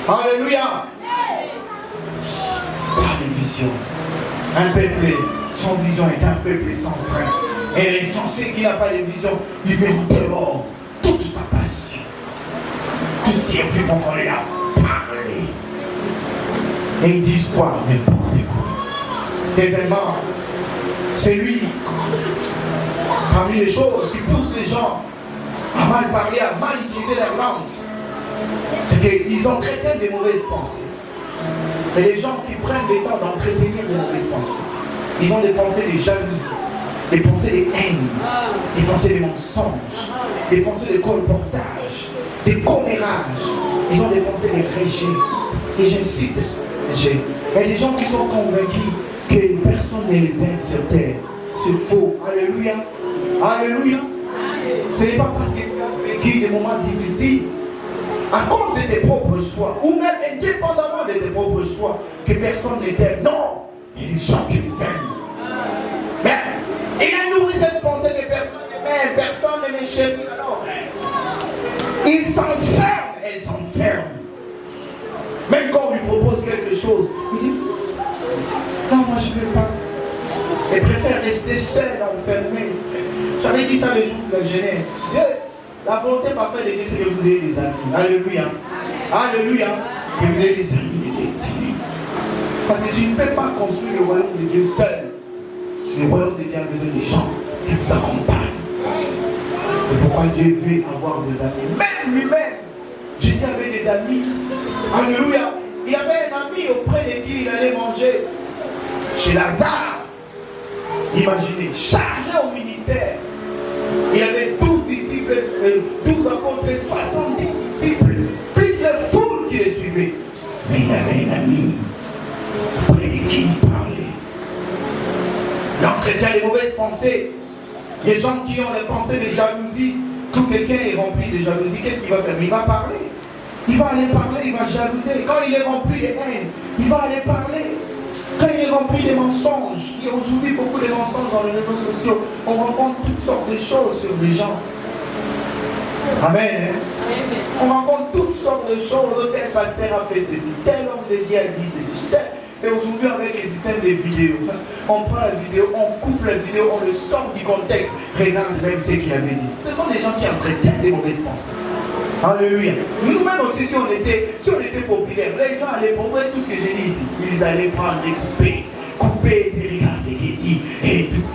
Alléluia. Pas de vision. Un peuple sans vision est un peuple sans frein. Et l'insensé qui n'a pas de vision, il met en dehors toute sa passion. Tout ce qui est plus profond est là. Parler. Et ils disent quoi? N'importe quoi. Deuxièmement, c'est lui, parmi les choses qui poussent les gens à mal parler, à mal utiliser leur langue, c'est qu'ils entretiennent des mauvaises pensées. Et les gens qui prennent le temps d'entretenir des mauvaises pensées, ils ont des pensées de jalousie, des pensées de haine, des pensées de mensonges, des pensées de colportage, des commérages. Ils ont des pensées de rejet. Et j'insiste, il y a des gens qui sont convaincus que personne ne les aime sur terre. C'est faux. Alléluia. Alléluia. Ce n'est pas parce que tu as vécu des moments difficiles à cause de tes propres choix, ou même indépendamment de tes propres choix, que personne ne t'aime. Non, il y a des gens qui vous aiment. Mais il a nourri cette pensée que personne ne m'aime, personne ne me chérit. Alors, il s'enferme, elle s'enferme. Même quand on lui propose quelque chose, il dit non, moi je ne veux pas. Elle préfère rester seule, enfermée. J'avais dit ça le jour de la jeunesse. La volonté m'a fait de dire que vous ayez des amis. Alléluia. Alléluia. Que vous ayez des amis de destinée. Parce que tu ne peux pas construire le royaume de Dieu seul. Le royaume de Dieu a besoin de gens qui vous accompagnent. C'est pourquoi Dieu veut avoir des amis. Même lui-même, Jésus avait des amis. Alléluia. Il avait un ami auprès de qui il allait manger. Chez Lazare. Imaginez, chargé au ministère. Il avait 12 disciples, 12 apôtres, 70 disciples, plus la foule qui les suivait. Mais il avait un ami auprès de qui il parlait. Il entretient les mauvaises pensées. Les gens qui ont les pensées de jalousie, quand quelqu'un est rempli de jalousie, qu'est-ce qu'il va faire? Il va parler. Il va aller parler, il va jalouser. Quand il est rempli de haine, il va aller parler. Quand il est rempli de mensonges, il y a aujourd'hui beaucoup de mensonges dans les réseaux sociaux. On rencontre toutes sortes de choses sur les gens. Amen. On rencontre toutes sortes de choses. Tel pasteur a fait ceci, tel homme de Dieu a dit ceci, tel. Et aujourd'hui, avec les systèmes de vidéos, on prend la vidéo, on coupe la vidéo, on le sort du contexte. Regarde même ce qu'il avait dit. Ce sont des gens qui entretiennent des mauvaises pensées. Alléluia. Nous-mêmes aussi, si on était populaires, les gens allaient pour voir tout ce que j'ai dit ici. Ils allaient prendre et couper, regarder ce qu'il dit et tout.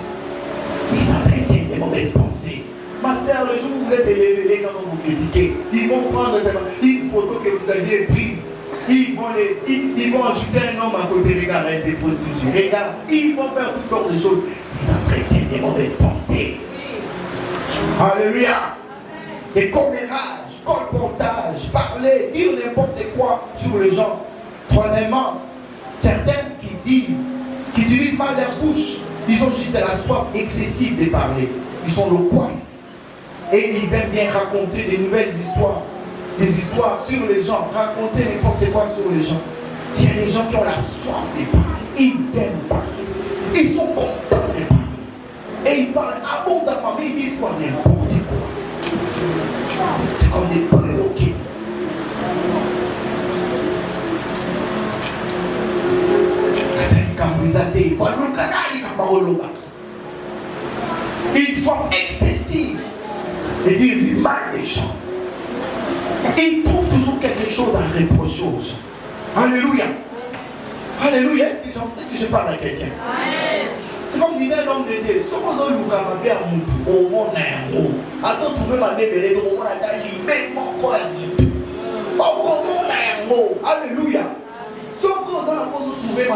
Ils entretiennent des mauvaises pensées. Ma soeur, le jour où vous êtes élevé, les gens vont vous critiquer. Ils vont prendre une photo que vous aviez prise. Ils vont ajouter un homme à côté, regarde, c'est prostitué. Regarde, ils vont faire toutes sortes de choses. Ils entretiennent des mauvaises pensées. Alléluia. Des commérages, colportage, parler, dire n'importe quoi sur les gens. Troisièmement, certains qui utilisent mal leur bouche, ils ont juste de la soif excessive de parler. Ils sont loquaces. Et ils aiment bien raconter des nouvelles histoires. Des histoires sur les gens, raconter n'importe quoi sur les gens. Il y a des gens qui ont la soif de parler. Ils aiment parler. Ils sont contents de parler. Et ils parlent abondamment, mais ils disent quoi? N'importe quoi. C'est comme des perroquets. Ils sont excessifs et dire du mal des gens. Ils trouvent toujours quelque chose à reprocher aux gens. Alléluia. Alléluia. Est-ce que je parle à quelqu'un? C'est comme disait l'homme de Dieu. Si vous avez bien au monde, attends, vous pouvez m'appeler au monde, alléluia. Si vous avez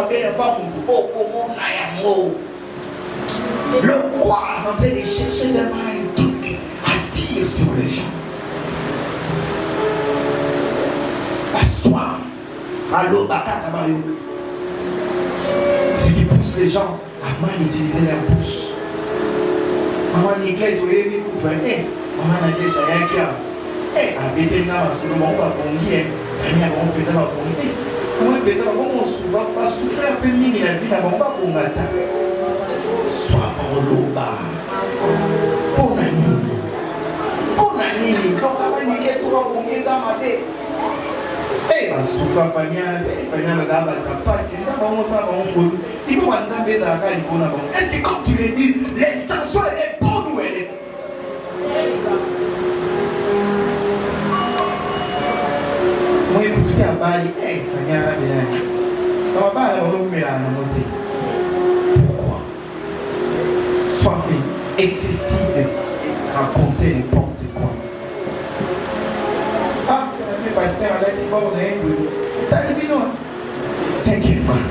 Le quoi est en train de chercher seulement un truc à dire sur les gens. La soif. Ce qui pousse les gens à mal utiliser leur bouche. Maman Nicolas, tu es écoute, maman n'a déjà rien qui a. Habiter là, sur le monde, on dit, il y a un présent à bondir. Comment le présent, comment on ne va pas souffrir un peu de mini, la vie n'a pas pour matin. Soif en loba. Pour Nani. Pour Nani. Donc, maman Nicolas, tu vas bondir ça matin. La souffrance familiale, est-ce que quand tu le dis, l'intention elle est bonne ou elle est... Moi, écoute, à Bali, pourquoi? Soif excessive de raconter n'importe quoi. Pasteur Alex Bordeaux, cinquièmement.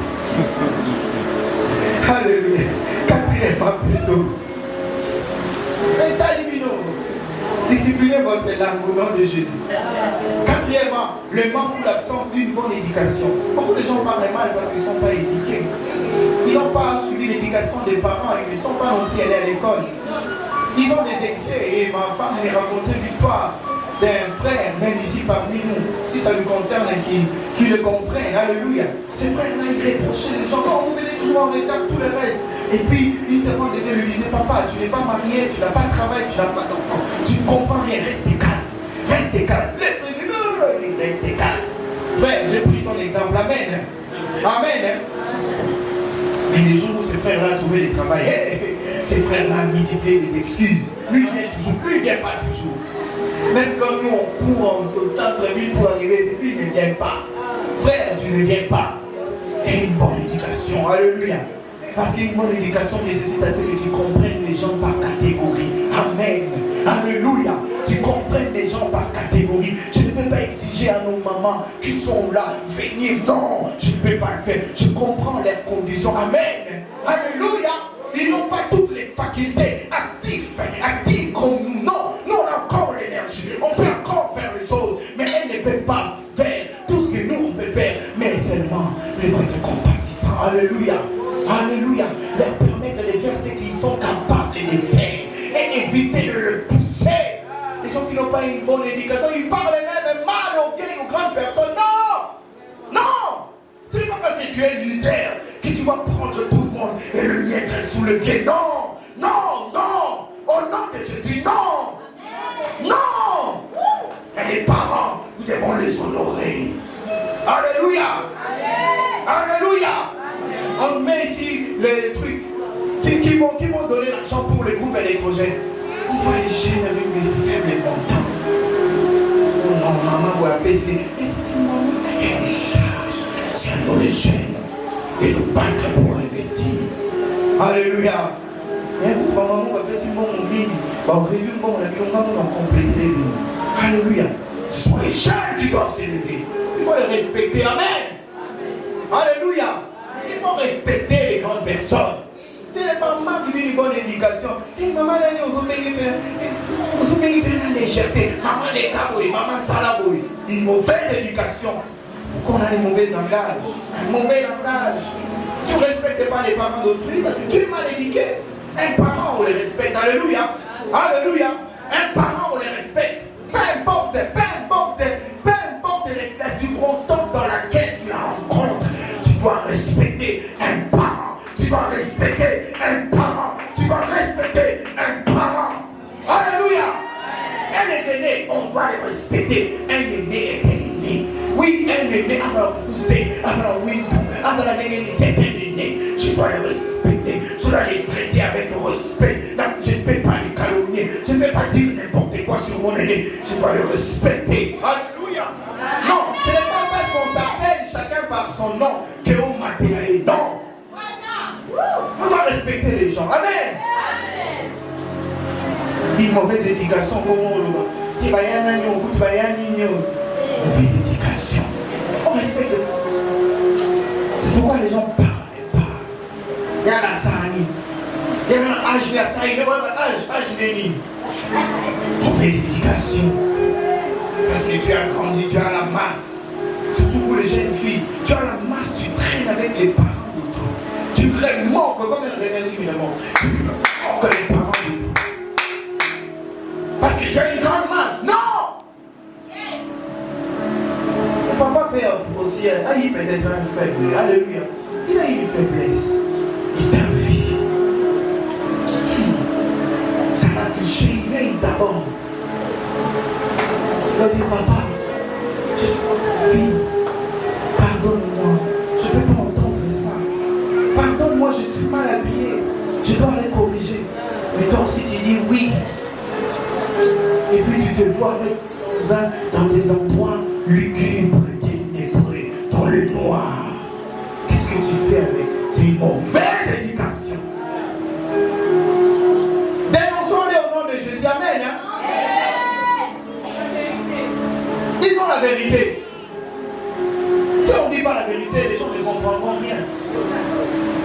Alléluia. Quatrièmement plutôt. Disciplinez votre langue au nom de Jésus. Quatrièmement, le manque ou l'absence d'une bonne éducation. Beaucoup de gens parlent mal parce qu'ils ne sont pas éduqués. Ils n'ont pas suivi l'éducation des parents, ils ne sont pas non plus allés à l'école. Ils ont des excès et ma femme m'a raconté l'histoire d'un frère, même ici parmi nous, si ça nous concerne, qui le comprennent, alléluia. Ces frères-là, ils reprochaient les gens, vous venez toujours en retard, tout le reste. Et puis, ils se rendent et lui disaient, papa, tu n'es pas marié, tu n'as pas de travail, tu n'as pas d'enfant, tu ne comprends rien, restez calme, restez calme. Restez calme. Frère, j'ai pris ton exemple, amen. Amen. Mais les jours où ces frères-là trouvaient du travail, ces frères-là multipliaient les excuses. Lui, il vient toujours, lui, il ne vient pas toujours. Même quand nous on court au centre-ville pour arriver, c'est lui qui ne vient pas. Frère, tu ne viens pas. Et une bonne éducation, alléluia. Parce qu'une bonne éducation nécessite à ce que tu comprennes les gens par catégorie. Amen. Alléluia. Tu comprennes les gens par catégorie. Je ne peux pas exiger à nos mamans qui sont là, venir. Non, je ne peux pas le faire. Je comprends leurs conditions. Amen. Alléluia. Ils n'ont pas toutes les facultés actives comme nous. Non, nous on a encore l'énergie. On peut encore faire les choses, mais elles ne peuvent pas faire tout ce que nous on peut faire. Mais seulement les être compatissants. Alléluia. Alléluia. Leur permettre de faire ce qu'ils sont capables de faire et éviter de le pousser. Les gens qui n'ont pas une bonne éducation, ils parlent même mal aux vieilles, aux grandes personnes. Non! Non! Ce n'est pas parce que tu es leader que tu vas prendre tout le monde et le mettre sous le pied. Non! Non! Non! Au nom de Jésus, non! Non! Et les parents, nous devons les honorer. Alléluia! Alléluia! On met ici les trucs qui vont donner l'argent pour les groupes électrogènes. On voit les jeunes avec des faibles montants. Oh non, maman va apaiser. Et c'est une maman, elle est sage. C'est à nous les jeunes. Et nous battre pour investir. Alléluia. Et écoute, maman va faire si bon mon bini. Va réduire bon mon ami, on va compléter les bini. Alléluia. Ce sont les jeunes qui doivent s'élever. Il faut les respecter. Amen. Alléluia. Il faut respecter les grandes personnes. C'est les mamans qui donnent une bonne éducation. Et maman, on se met la légèreté. Maman, les cabouilles, maman, salabouille. Une mauvaise éducation. Pourquoi on a des mauvais langages? Un mauvais langage. Tu ne respectes pas les parents d'autrui parce que tu es mal éduqué. Un parent, on les respecte. Alléluia. Alléluia. Un parent, on les respecte. Peu importe la circonstance dans laquelle tu la rencontres. Tu dois respecter un parent. Tu dois respecter un parent. Tu dois respecter un parent. Alléluia. Un des aînés, on doit les respecter. Un aîné est un aîné. Oui, un aîné, avant de pousser, avant de window, avant de l'aîné, c'est un aîné. Je dois les respecter. Je dois les traiter avec respect. Non, je ne peux pas les calomnier. Je ne peux pas dire n'importe quoi sur mon aîné. Je dois les respecter. Alléluia. Non, ce n'est pas parce qu'on s'appelle chacun par son nom qu'on matérialise. Non. On doit respecter les gens. Amen. Une mauvaise éducation, il va y avoir une mauvaise éducation. On respecte. pourquoi les gens parlent pas. Il y a la Sahani. Il y a l'âge de la taille, il y a l'âge de l'île. Mauvaise éducation. Parce que tu as grandi, tu as la masse. Surtout pour les jeunes filles. Tu as la masse, tu traînes avec les parents d'autres. Tu manques comme un réel évidemment. Tu manques les parents d'autres. Parce que tu as une grande masse. Non! Le papa père aussi a eu peut-être un faible. Alléluia. Il a eu une faiblesse. Il t'a vu. Ça l'a touché. Il vient d'abord. Tu vas dire, papa, je suis ta fille. Pardonne-moi. Je ne peux pas entendre ça. Pardonne-moi, je suis mal habillé. Je dois les corriger. Mais toi aussi tu dis oui. Et puis tu te vois avec dans des endroits lugubres, ténébreux, dans le noir. Qu'est-ce que tu fais avec? C'est une mauvaise éducation. Dénonçons-les au nom de Jésus. Amen. Hein? Ils ont la vérité. Si on ne dit pas la vérité, les gens ne comprendront rien.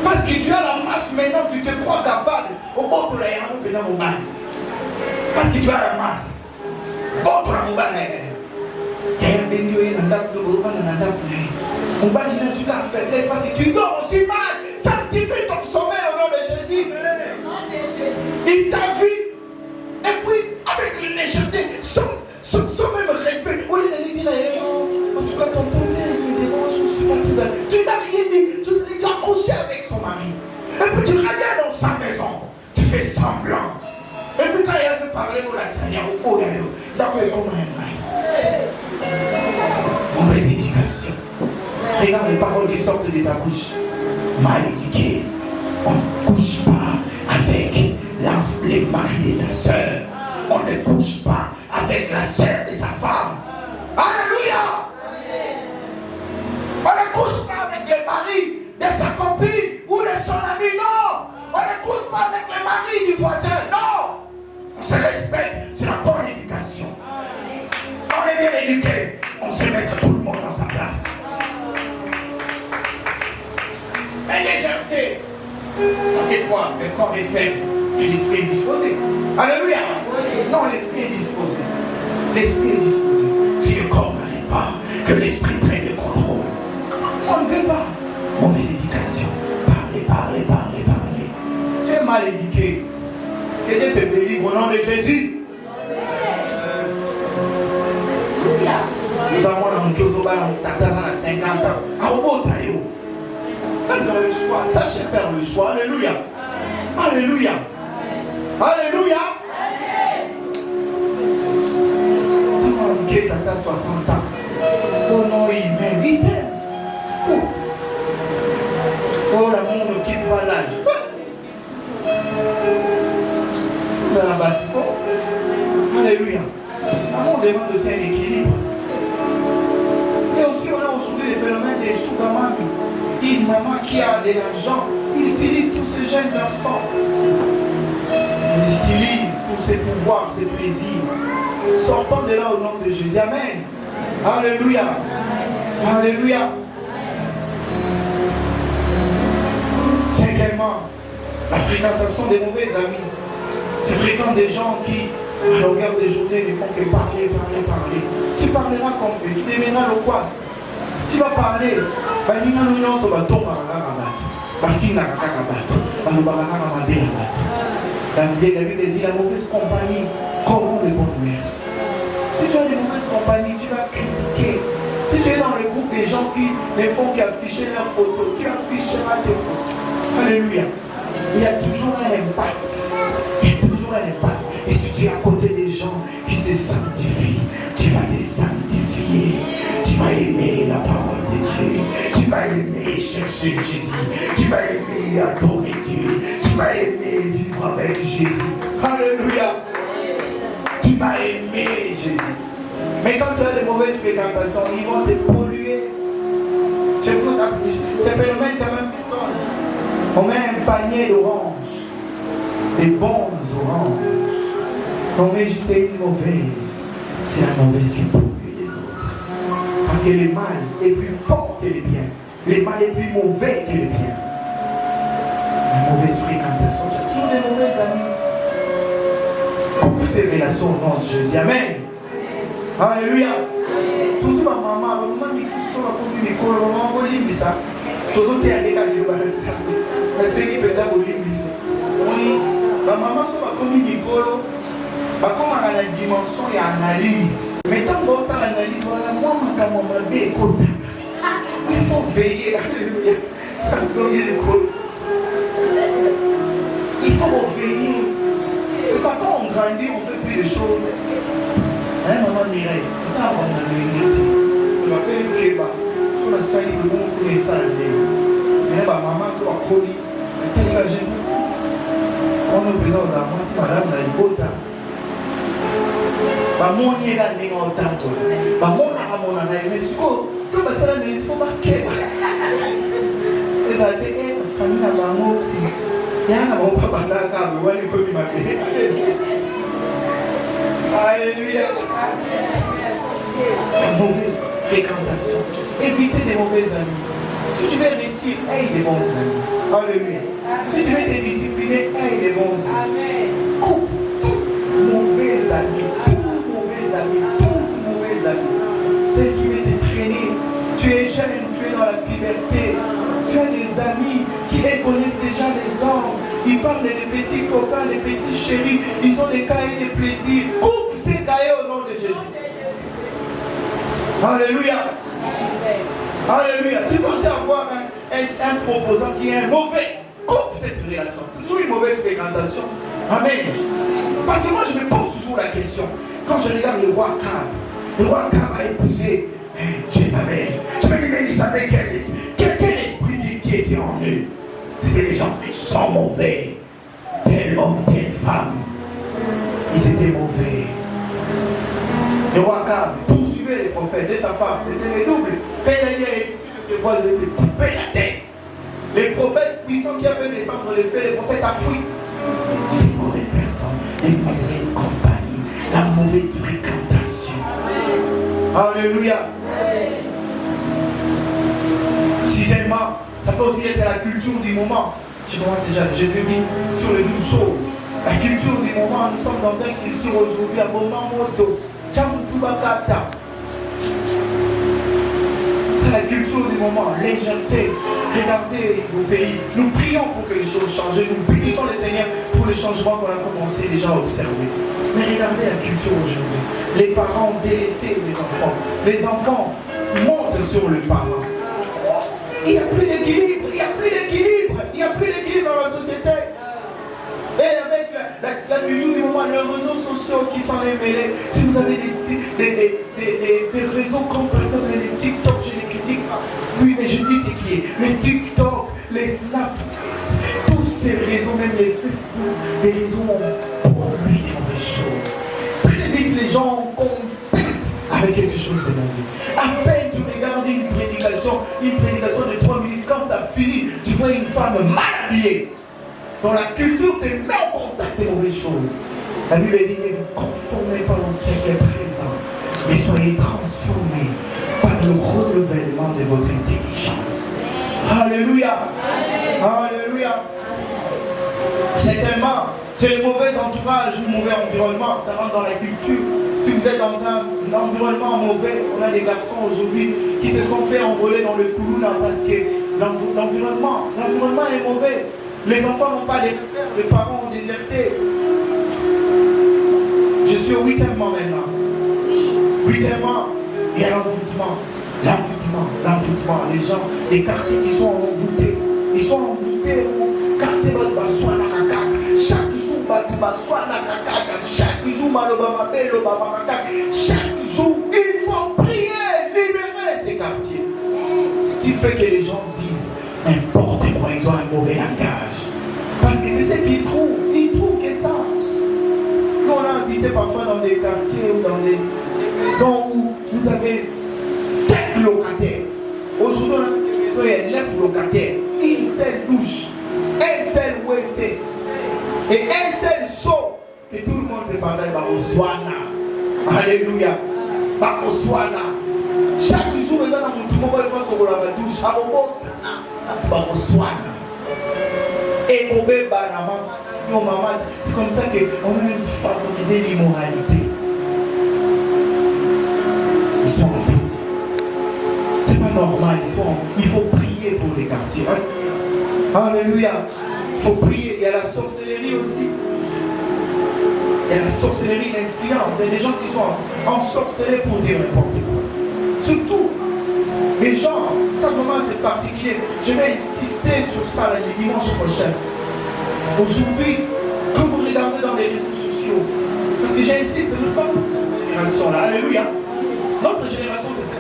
Parce que tu as la masse maintenant, tu te crois capable. Au bord de la yamou, pendant mon bain. Parce que tu as la masse. Bord de la mon bain. Il y a un béni, il y a un dap, mon bain, il n'a pas de faiblesse. Parce que tu dors aussi mal. Sanctifie ton sommeil au nom de Jésus. Il t'a vu. Et puis, avec une légèreté, sans même respect. En tout cas, ton père me dérange, je ne suis pas très à l'aise. Tu n'as rien dit, tu as couché avec son mari. Et puis tu reviens dans sa maison, tu fais semblant. Et puis quand il veut parler au lasagne, au yayo, d'accord, comment il mauvaise éducation. Regarde les paroles qui sortent de ta bouche. Mal éduqué. On ne couche pas avec les maris de sa soeur. On ne couche pas avec la sœur de sa femme. Alléluia! On ne couche pas avec les maris de sa copine ou de son ami, non! On ne couche pas avec les maris du voisin, non! On se respecte, c'est la bonne éducation. On est bien éduqué, on se met tout le monde dans sa place. Mais légèreté, ça fait quoi? Le corps est faible et l'esprit est disposé. Alléluia! Non, l'esprit est disposé. L'esprit est disposé. Si le corps n'arrive pas, que l'esprit prenne le contrôle. On ne veut pas. Mauvaise éducation. Parlez. Tu es mal éduqué. Que Dieu te délivre au nom de Jésus. Nous avons un Kosoba, on tata à 50 ans. À Obotayo. Dans le choix. Sachez faire le choix. Alléluia. Alléluia. Alléluia. Qui est à 60 ans. Oh non, il mérite. Oh, l'amour ne quitte pas l'âge. Vous allez abattre. Alléluia. L'amour demande aussi un équilibre. Et aussi, on a aujourd'hui les phénomènes des Chougamami. Une maman qui a de l'argent, il utilise tous ces jeunes garçons. Il les utilise pour ses pouvoirs, ses plaisirs. Sortons de là au nom de Jésus. Amen. Alléluia. Alléluia. Cinquièmement, la fréquentation des mauvais amis. Tu fréquentes des gens qui, à longueur de journée, ne font que parler. Tu parleras comme eux. Tu deviendras loquace. Tu vas parler. La Bible dit la mauvaise compagnie corrompt les bonnes mœurs. Si tu as des mauvaises compagnies, tu vas critiquer. Si tu es dans le groupe des gens qui ne font qu'afficher leurs photos, tu afficheras tes photos. Alléluia. Il y a toujours un impact. Et si tu es à côté des gens qui se sanctifient, tu vas te sanctifier. Tu vas aimer la parole de Dieu. Tu vas aimer chercher Jésus. Tu vas aimer adorer Dieu. Tu vas aimer vivre avec Jésus. Alléluia. Tu vas aimer Jésus. Mais quand tu as des mauvaises fréquentations, ils vont te polluer. Ces phénomènes quand même. On met un panier d'oranges. Des bonnes oranges. On met juste une mauvaise. C'est la mauvaise qui pollue les autres. Parce que le mal est plus fort que le bien. Le mal est plus mauvais que le bien. La mauvaise fréquentation, tu as toujours des mauvais amis. Coupe ces relations au nom de Jésus. Amen. Alléluia. Surtout ma maman dit que ce sont les écoles, maman dit ça. Tous autres sont des cas de balance. Mais c'est qui peut dire que ma maman sont comme une école. Comme à la dimension et analyse. Mais tant que ça l'analyse, voilà, moi, ma maman école. Il faut veiller. Alléluia. Il faut veiller. C'est ça, quand on grandit, on fait plus de choses. Hein, maman Mireille, ça on a l'unité. On m'appelle Keba. Sur la salle, le monde connaît ça. Mais maman, sur la colis, quel est le jeune? On est présent aux amants, si madame n'a eu beau temps. Maman n'y est là, n'est pas autant. Maman n'a pas mon âme, mais ce que ça là, il faut pas Keba. Et ça a été une famille à maman. Il y a un papa dans la table, on va les commis ma vie. Alléluia. La mauvaise fréquentation. Évitez des mauvais amis. Si tu veux réussir, aie des bons amis. Alléluia. Si tu veux te discipliner, aie des bons amis. Coupe tout mauvais ami. Tout mauvais ami. Tout mauvais ami. Celle qui veut te traîner. Tu es jeune, tu es dans la puberté. Tu as des amis qui connaissent déjà les hommes. Ils parlent des petits copains, des petits chéris. Ils ont des cahiers de plaisir. Coupe ces cahiers au nom de Jésus. Alléluia. Alléluia. Tu peux avoir un proposant qui est un mauvais. Coupe cette relation. Toujours une mauvaise fréquentation. Amen. Parce que moi je me pose toujours la question. Quand je regarde le roi Akab a épousé Jézabel. Je me dis, mais il savait quel esprit qui était en eux. C'était des gens méchants, mauvais. Tel homme, telle femme. Ils étaient mauvais. Le roi Akab poursuivait les prophètes et sa femme. C'était les doubles. Quand il a dit, je te vois de couper la tête. Les prophètes puissants qui avaient descendre les feux, les prophètes a fui. C'était une mauvaise personne, une mauvaise compagnie, la mauvaise fréquentation. Alléluia. Sixièmement, ça peut aussi être la culture du moment. Je commence déjà, je vais vite sur les 12 choses. La culture du moment, nous sommes dans une culture aujourd'hui, à moment moto. C'est la culture du moment, légèreté. Regardez nos pays. Nous prions pour que les choses changent. Nous bénissons le Seigneur pour le changement qu'on a commencé déjà à observer. Mais regardez la culture aujourd'hui. Les parents ont délaissé les enfants. Les enfants montent sur le parent. Il n'y a plus d'équilibre. Il n'y a plus d'équilibre. Il n'y a plus d'équilibre dans la société. Et avec la culture du moment, les réseaux sociaux qui sont mêlés, si vous avez des réseaux compatibles, les TikTok, je les critique pas. Oui, mais je dis ce qui est. Les TikTok, les Snapchat, tous ces réseaux, même les Facebook, les réseaux ont produit des mauvaises choses. Très vite, les gens compètent avec quelque chose de mauvais. À peine tu regardes une prédication de 3 minutes, quand ça finit, tu vois une femme mal habillée. Dans la culture, te met en contact des mauvaises choses. La Bible dit, ne vous conformez pas au siècle présent, mais soyez transformés par le renouvellement de votre intelligence. Alléluia. Alléluia. Certainement, c'est le mauvais entourage ou le mauvais environnement, ça rentre dans la culture. Si vous êtes dans un environnement mauvais, on a des garçons aujourd'hui qui se sont fait enrôler dans le Koulouna parce que l'environnement est mauvais. Les enfants n'ont pas de repères, les parents ont déserté. Je suis au 8e mois maintenant. 8e mois, il y a l'envoûtement. L'envoûtement. Les gens, les quartiers qui sont envoûtés. Ils sont envoûtés. Quartier Bassoua Nakaka. Chaque jour, Bassoua Nakaka. Chaque jour, Malobama Bello, Babakaka. Chaque jour, il faut prier, libérer ces quartiers. Ce qui fait que les gens disent n'importe quoi, ils ont un mauvais langage. Parce que c'est ce qu'ils trouvent. Ils trouvent que ça. Nous, on a habité parfois dans des quartiers ou dans des maisons où vous avez 5 locataires. Aujourd'hui, on a des maisons, il y a 9 locataires. Une seule douche, un seul WC et un seul seau. Que tout le monde se partage par Oswana. Alléluia. Par Oswana. Chaque jour, ils ont un monde, il faut se sokola la douche, à mon et au bébé, c'est comme ça qu'on a même favorisé l'immoralité. Ils sont en fou. C'est pas normal, il faut prier pour les quartiers. Alléluia. Il faut prier. Il y a la sorcellerie aussi. Il y a la sorcellerie d'influence. Il y a des gens qui sont ensorcelés pour dire n'importe quoi. Surtout, les gens, ça vraiment c'est particulier. Je vais insister sur ça le dimanche prochain. Aujourd'hui, quand vous regardez dans les réseaux sociaux, parce que j'insiste, nous sommes dans cette génération-là. Alléluia. Notre génération, c'est ça.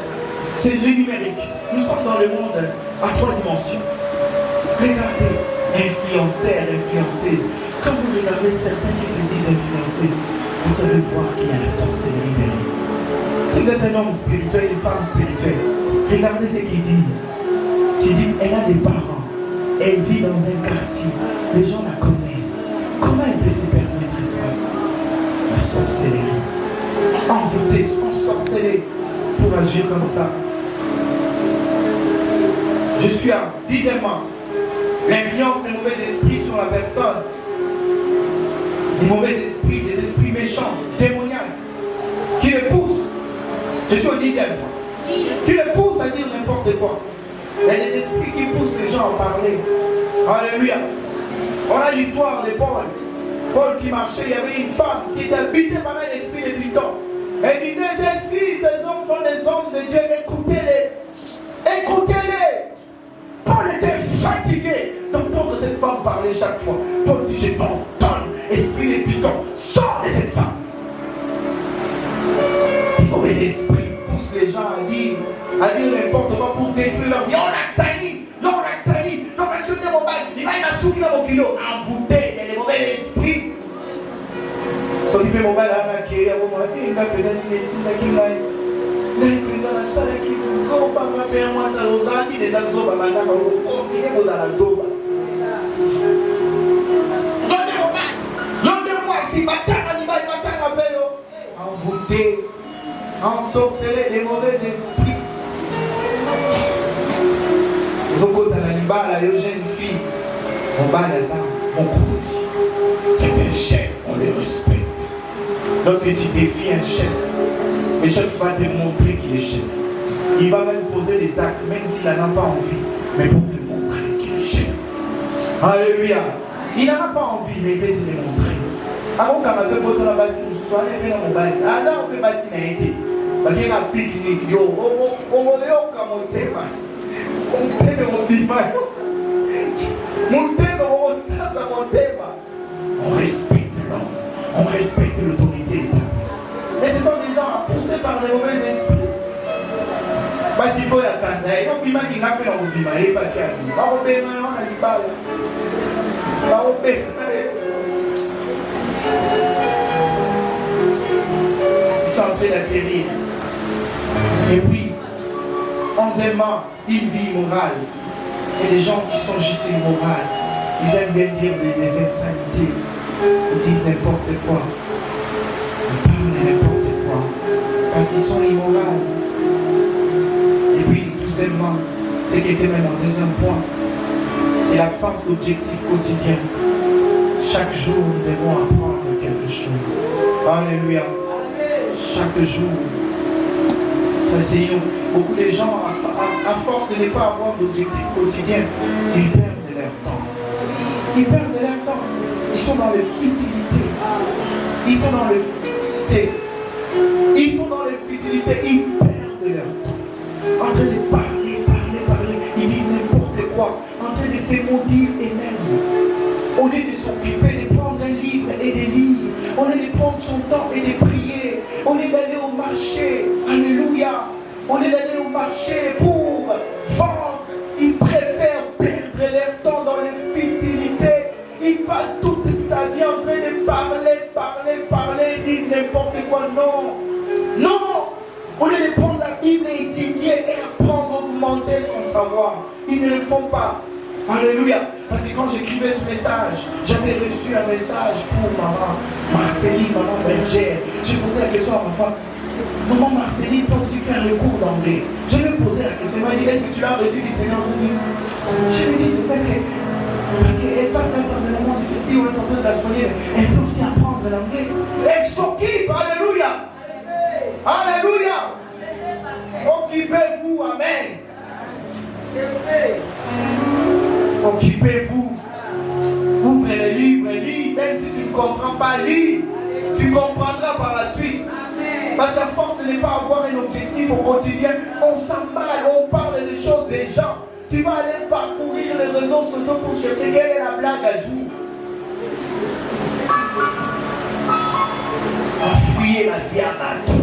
C'est le numérique. Nous sommes dans le monde à 3 dimensions. Regardez, influenceurs, influenceuses. Quand vous regardez certains qui se disent influenceuses, vous savez voir qu'il y a la sorcellerie derrière. Si vous êtes un homme spirituel, une femme spirituelle, regardez ce qu'ils disent. Tu dis, elle a des parents, elle vit dans un quartier, les gens la connaissent. Comment elle peut se permettre ça? La sorcellerie. Envoûtés, sont sorcelés pour agir comme ça. Je suis à 10e. L'influence des mauvais esprits sur la personne. Des mauvais esprits, des esprits méchants, démoniaques, qui le poussent. Je suis au 10e. Qui le poussent à dire n'importe quoi. Il y a des esprits qui poussent les gens à parler. Alléluia. On a l'histoire de Paul. Paul qui marchait, il y avait une femme qui était habitée par un esprit de Python. Elle disait, ces hommes sont des hommes de Dieu, écoutez-les. Écoutez-les. Paul était fatigué d'entendre cette femme parler chaque fois. Paul dit, je t'ordonne, esprit de Python, sors de cette femme. Les mauvais esprits poussent les gens à dire n'importe quoi pour détruire leur vie. On a sali, on a tué mon bail, il m'a soumis dans mon kilo. Envoûté, il y a des mauvais esprits. S'occuper mon bail là, qui est à mon mari, il m'a présenté une médecine qui m'a la salle qui nous zoba, ma père, moi, ça nous a dit des azoba, madame, on continue aux azoba. Donnez-moi si matin, animal, matin, appelle. Envoûté, ensorcelé des mauvais esprits. Nous avons dans la libala, une jeune fille, on bat les armes, on court. C'est un chef, on le respecte. Lorsque tu défies un chef, le chef va te montrer qu'il est chef. Il va même poser des actes, même s'il n'en a pas envie, mais pour te montrer qu'il est chef. Alléluia. Il n'en a pas envie, mais il va te le montrer. Avant qu'on appelle photo la basse, nous soyons bien dans mon bail. Ah non, on peut pas s'y aider. Parce qu'il y a un pique-nique, yo, on va aller au Kamotema. On peut dans mon bimay. Monter dans mon sens à mon thème. On respecte l'homme, on respecte l'autorité. Mais ce sont des gens poussés par les mauvais esprits. Parce qu'il faut la Tanzanie. Donc, il m'a dit qu'il y a un bimay, il n'y a pas qu'il y a un bimay. On a dit pas. Ils sont en train d'atterrir. Et puis, 11e, une vie immorale. Il y a des gens qui sont juste immorales. Ils aiment bien dire des insanités. Ils disent n'importe quoi. Ils parlent n'importe quoi. Parce qu'ils sont immoraux. Et puis, tout simplement, ce qui était même en deuxième point, c'est l'absence d'objectif quotidien. Chaque jour, nous devons apprendre quelque chose. Alléluia. Chaque jour. Seigneur, beaucoup de gens, à force de ne pas avoir d'objectif quotidien, ils perdent leur temps. Ils perdent leur temps. Ils sont dans les futilités. Ils sont dans les futilités. Ils sont dans les futilités. Ils perdent leur temps. En train de parler. Ils disent n'importe quoi. En train de se maudire eux-mêmes. Au lieu de s'occuper, de prendre un livre et de lire. Au lieu de prendre son temps et de prier. Au lieu d'aller au marché. Alléluia. Au lieu d'aller au marché pour vendre, ils préfèrent perdre leur temps dans les futilités. Ils passent toute sa vie en train de parler, ils disent n'importe quoi. Non. Au lieu de prendre la Bible et étudier et apprendre, augmenter son savoir, ils ne le font pas. Alléluia. Parce que quand j'écrivais ce message, j'avais reçu un message pour maman Marceline, maman bergère. J'ai posé la question à ma femme. Maman Marceline peut aussi faire le cours d'anglais. Je lui ai posé la question, elle m'a dit, est-ce que tu l'as reçu du Seigneur? Je lui ai dit, c'est parce qu'elle passe un peu de moments difficiles, on est en train de la soigner, elle peut aussi apprendre l'anglais. Elle s'occupe, alléluia. Alléluia. Occupez-vous, amen. Occupez-vous. Ouvrez les livres et lis. Même si tu ne comprends pas, lis. Tu comprendras par la suite. Parce que la force n'est pas avoir un objectif au quotidien. On s'emballe, on parle des choses des gens. Tu vas aller parcourir les réseaux sociaux pour chercher quelle est la blague à jour. On fouillait la vie à bateau.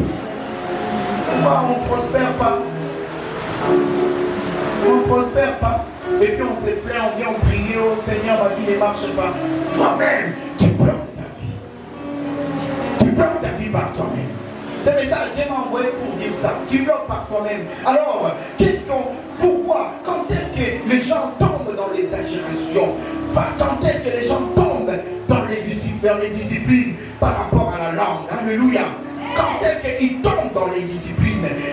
On ne prospère pas. On ne prospère pas. Et puis on se plaint, on vient prier, oh Seigneur, ma vie ne marche pas. Toi-même, tu bloques ta vie. Tu bloques ta vie par toi-même. Ce message, Dieu m'a envoyé pour dire ça. Tu bloques par toi-même. Alors, pourquoi? Quand est-ce que les gens tombent dans les exagérations? Quand est-ce que les gens tombent dans les disciplines par rapport à la langue? Alléluia. Quand est-ce qu'ils tombent dans les disciplines?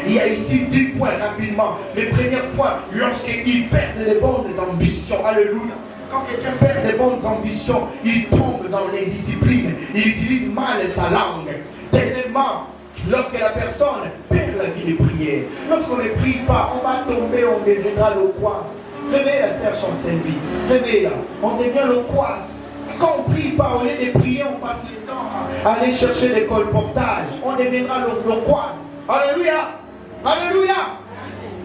Il y a ici 10 points rapidement. Le premier point, lorsqu'ils perdent les bonnes ambitions. Alléluia. Quand quelqu'un perd les bonnes ambitions, il tombe dans les disciplines. Il utilise mal sa langue. Deuxièmement, lorsque la personne perd la vie de prière, lorsqu'on ne prie pas, on va tomber, on deviendra loquace. Réveille la sœur Chancellerie, réveille-la, on devient loquace. Quand on ne prie pas, au lieu de prier, on passe le temps à aller chercher des colportages. On deviendra loquace. Alléluia, alléluia.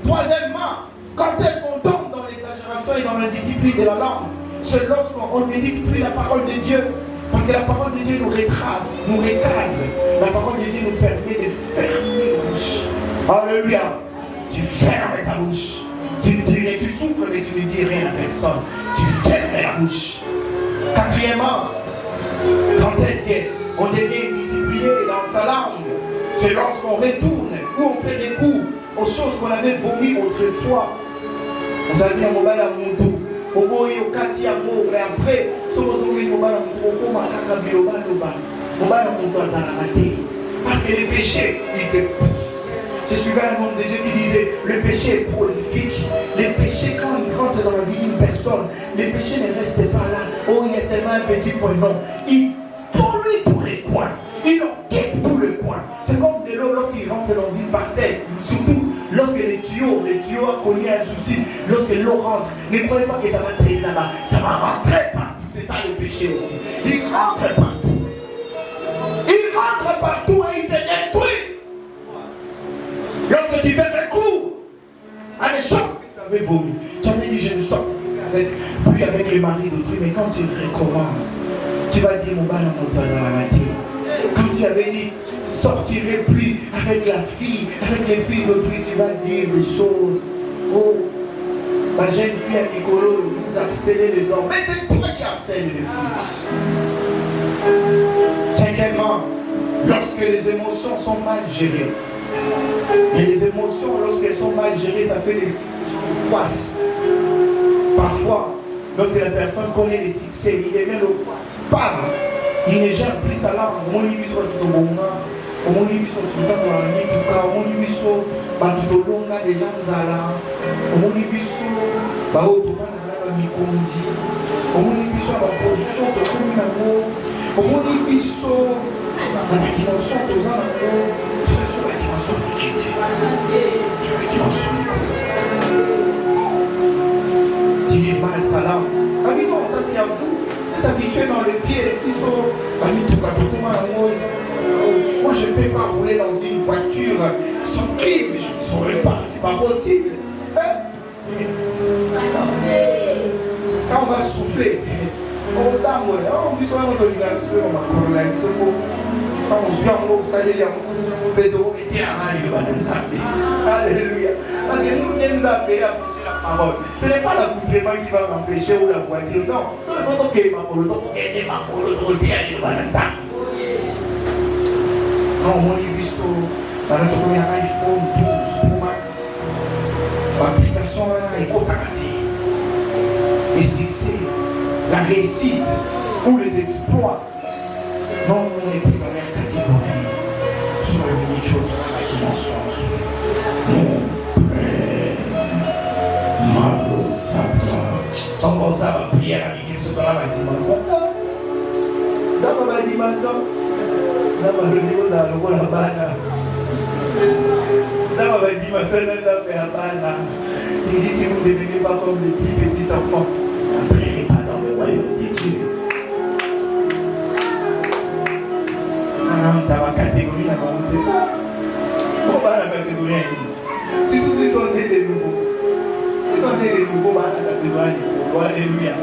Troisièmement, quand est-ce qu'on tombe dans l'exagération et dans la discipline de la langue? C'est lorsqu'on ne médite plus la parole de Dieu. Parce que la parole de Dieu nous retrace, nous recadre. La parole de Dieu nous permet de fermer la bouche. Alléluia. Tu fermes ta bouche. Tu souffres mais tu ne dis rien à personne. Tu fermes la bouche. Quatrièmement, quand est-ce qu'on devient discipliné dans sa langue? C'est lorsqu'on retourne ou on fait des coups aux choses qu'on avait vomi autrefois. Vous avez dit à Mobile à Montou. Mais après, parce que les péchés, ils te poussent. Je suivais un homme de Dieu qui disait, le péché est prolifique. Les péchés, quand ils rentrent dans la vie d'une personne, les péchés ne restent pas là. Oh, il y a seulement un petit point. Non, ils polluent tous les coins. Ils occupent tous les coins. C'est comme de l'eau lorsqu'il rentre dans une parcelle. Surtout lorsque le tuyau a connu un souci. Lorsque l'eau rentre, ne croyez pas que ça va traîner là-bas. Ça va rentrer partout. C'est ça le péché aussi. Il rentre partout. Il rentre partout et il te détruit. Lorsque tu fais un coup à l'échoppe que tu avais vomi, tu avais dit je ne sors plus avec le mari d'autrui, mais quand tu recommences, tu vas dire mon mal en mon pas à la matinée. Quand tu avais dit sortirai plus avec la fille, avec les filles d'autrui, tu vas dire des choses. Oh, ma jeune fille à Nicolo, vous harcelez les hommes. Mais c'est toi qui harcèles les filles. Cinquièmement, lorsque les émotions sont mal gérées. Et les émotions, lorsqu'elles sont mal gérées, ça fait des poisses. Parfois, lorsque la personne connaît les succès, il devient le parle. Il ne gère plus sa langue. Mon lui soit tout au bon moment. Mon lui soit tout le temps dans la nuit. Mon lui soit tout au long des gens là. Mon lui soit au devant de la mikondi. Mon lui soit en position de communauté. Mon lui soit dans la dimension de l'amour. Que ce soit la dimension de l'équité. La dimension de utilise mal sa langue. Ah oui, non, ça c'est à vous. Vous êtes habitué dans le pied, ils sont. Moi, je ne peux pas rouler dans une voiture sans clim, je ne saurais pas, c'est pas possible. Quand on va souffler, on va on suit en haut, salut, on peut être alléluia. Parce que nous nous appelons à prêcher la parole. Ce n'est pas l'accoutrement qui va m'empêcher ou la voiture, non. C'est le moment qui m'a pour le temps pour aider ma parole, pour dire à l'humanité. Quand on lit Bissot, dans notre premier iPhone 12 Pro Max, l'application est contactée. Les succès, la réussite ou les exploits. Non, on n'est plus dans la catégorie. Sur la minute, dimensions. Mon présence. Malo Sapa. Comment ça va prier à l'équipe ce soir-là, ma dimension? Ça va ma dimension? Ça va le niveau, ça va le la bana. Ça va ma dimension, ça va faire la bana. Il dit si vous ne devenez pas comme les plus petits enfants, n'entrez pas dans le royaume de Dieu. Dans ma catégorie, ça va monter. On va à la catégorie. Si ceux-ci sont nés de nouveau, ils sont nés de nouveau, on va à la catégorie. Alléluia.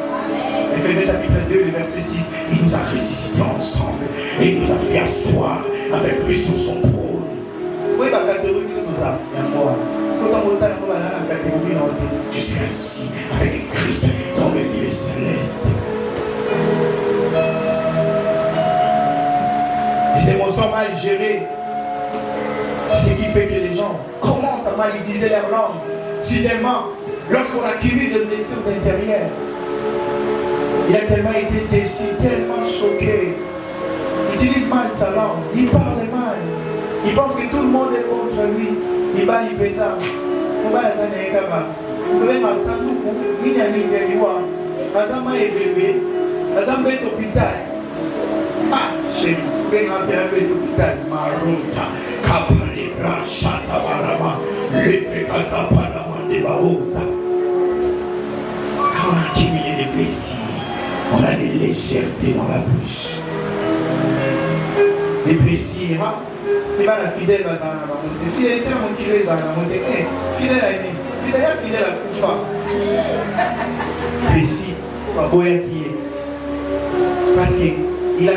Éphésiens chapitre 2, verset 6. Il nous a ressuscités ensemble et il nous a fait asseoir avec lui sur son trône. Oui, ma catégorie, c'est tout ça. Il y a moi. Je suis assis avec Christ dans le lieu céleste. Les émotions mal gérées, c'est ce qui fait que les gens commencent à mal utiliser leur langue. Sixièmement, lorsqu'on accumule de blessures intérieures, il a tellement été déçu, tellement choqué. Il utilise mal sa langue, il parle mal. Il pense que tout le monde est contre lui. Il bat les pétards. On va à la Sanekaba. On va à Sanoukou. Il y a une guerriwa. Azama est bébé. Azama est hôpital. Ah, chérie. Ben Abdel est hôpital. Maruta. Kapalibra. Chatabarama. Lepekata Panama de Baouza. Quand on a accumulé des blessures, on a des légèretés dans la bouche. Les blessures, hein? Il va la fidèle à Zana. La fidélité à mon kilé Zana. Fidèle à Aîné. Fidèle à Koufa. Précis, pas beau qui est. Parce qu'il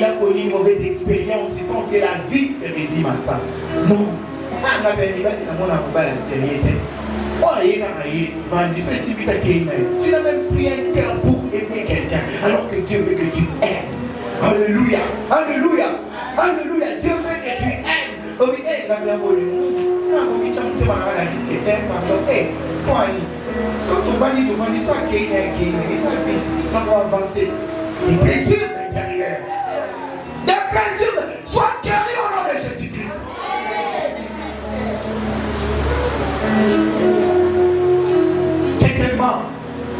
a connu une mauvaise expérience. Il pense que la vie se résume à ça. Non. On a bien dit que la sériété. Tu n'as même pris un cœur pour aimer quelqu'un. Alors que Dieu veut que tu aimes. Alléluia. Alléluia. Alléluia, Dieu veut que tu aimes. Oh oui, la bien volée. Non, mais tu as la risque pardon. Toi, surtout, tu vas soit qu'il y a il faut avancer. Des blessures intérieures. Des blessures, sois guéri au nom de Jésus-Christ. Certainement,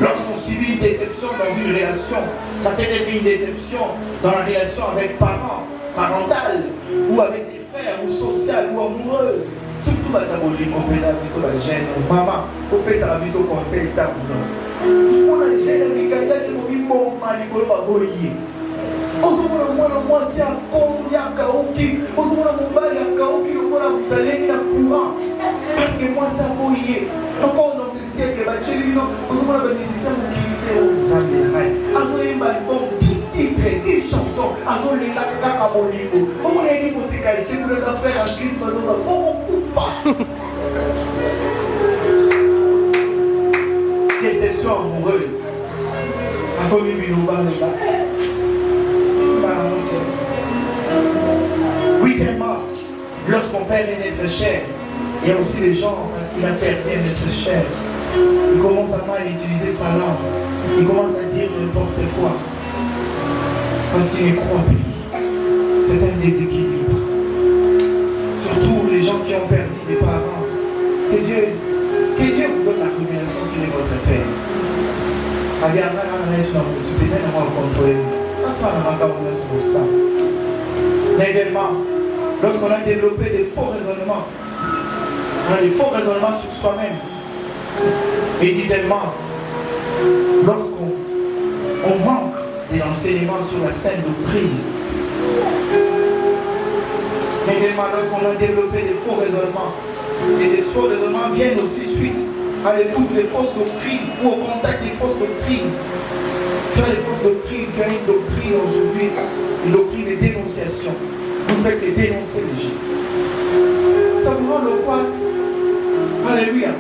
lorsqu'on subit une déception dans une relation, ça peut être une déception dans la relation avec parents, parentale, ou avec des frères, ou sociales, ou amoureuses. Surtout dans la bolie, on peut la mise la gêne, maman, on peut la mise au conseil d'abondance. On a gêné, mais quand il y a des moments où on va boyer. On se voit moi, c'est un con, il y a un kaoki. On se voit mon bal, il y a un kaoki, on voit la laine, il y a un courant. Parce que moi, c'est un boyer. Encore dans ce siècle, on se voit la musicien qui est au Zambie. On se voit un balcon. Une chanson, on les a à mon niveau. Comment on a dit pour se cacher pour les affaires en Christ, on a beaucoup de déception amoureuse. À quoi il nous parle là? C'est pas la moitié. Huitièmement, lorsqu'on perd un être cher, il y a aussi des gens, parce qu'il a perdu un être cher, il commence à mal utiliser sa langue, il commence à dire n'importe quoi. Parce qu'il ne croit plus. C'est un déséquilibre. Surtout les gens qui ont perdu des parents. Que Dieu vous donne la révélation qu'il est votre Père. Négalement, lorsqu'on a développé des faux raisonnements, on a des faux raisonnements sur soi-même. Et dixièmement, lorsqu'on manque des enseignements sur la sainte doctrine. Également, lorsqu'on a développé des faux raisonnements, et des faux raisonnements viennent aussi suite à l'écoute des fausses doctrines ou au contact des fausses doctrines. Tu as les fausses doctrines, tu as une doctrine aujourd'hui, une doctrine de dénonciation. Vous ne faites que dénoncer les gens. Ça vous rend loquace. Alléluia.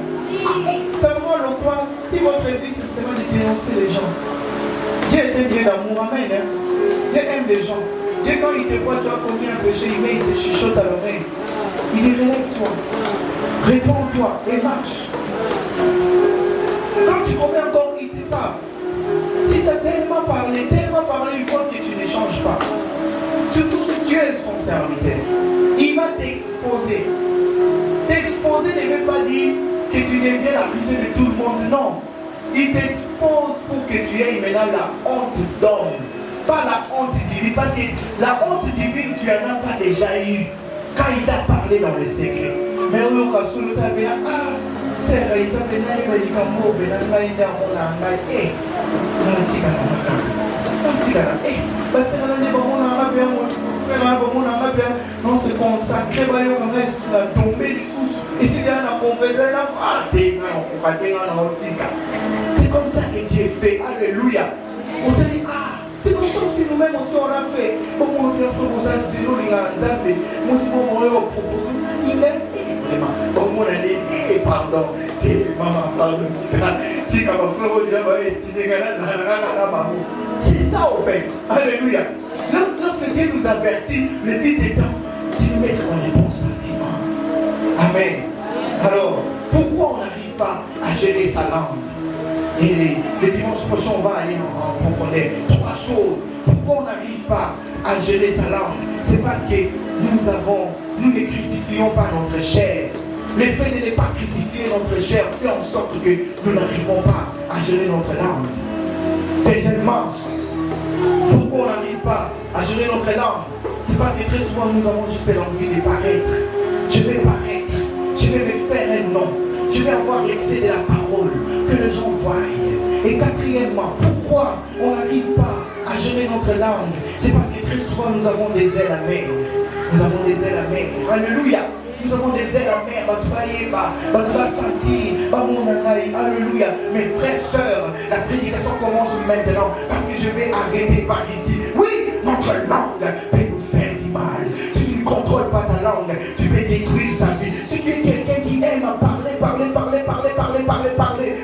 Ça vous rend loquace si votre vie c'est seulement de dénoncer les gens. Dieu est un Dieu d'amour, amen. Hein? Dieu aime les gens. Dieu, quand il te voit, tu as commis un péché, il vient, il te chuchote à l'oreille. Il dit, relève-toi, réponds-toi et marche. Quand tu commets encore, il te parle. Si tu as tellement parlé, il voit que tu ne changes pas. Surtout si Dieu est son serviteur. Il va t'exposer. T'exposer ne veut pas dire que tu deviens la fusée de tout le monde, non. Il t'expose pour que tu aies maintenant la honte d'homme. Pas la honte divine, parce que la honte divine, tu n'en as pas déjà eu quand il t'a parlé dans le secret. Mais au cas où tu as dit, ah, c'est vrai, il s'appelle Naïma, il est comme mauvais, il est dans mon âme, et dans le tigre, parce que on se consacre, on a tombé et si on a confessé, c'est comme ça que Dieu fait. Alléluia. On te dit, ah, c'est comme ça aussi nous-mêmes aussi on a fait. Bon, on a fait vos asilo, les Nzambe. Moi, si on m'a proposé, il est vraiment. Bon, on a dit, pardon. Maman, pardon. C'est ça au fait. Alléluia. Lorsque Dieu nous avertit, le but étant de nous mettre dans les bons sentiments. Amen. Alors, pourquoi on n'arrive pas à gérer sa langue? Et le dimanche prochain, on va aller en profondeur. 3 choses. Pourquoi on n'arrive pas à gérer sa langue? C'est parce que nous ne crucifions pas notre chair. Le fait de ne pas crucifier notre chair fait en sorte que nous n'arrivons pas à gérer notre langue. Deuxièmement, pourquoi on n'arrive pas à gérer notre langue? C'est parce que très souvent nous avons juste l'envie de paraître. Je vais paraître, je vais me faire un nom, je vais avoir l'excès de la parole, que les gens voient. Et quatrièmement, pourquoi on n'arrive pas à gérer notre langue? C'est parce que très souvent nous avons des ailes amères. Nous avons des ailes amères. Alléluia. Nous avons des ailes amères. Tu vas sentir. Alléluia. Mes frères, sœurs, la prédication commence maintenant. Parce que je vais arrêter par ici. Oui, notre langue peut nous faire du mal. Si tu ne contrôles pas ta langue, tu peux détruire ta vie. Si tu es quelqu'un qui aime parler,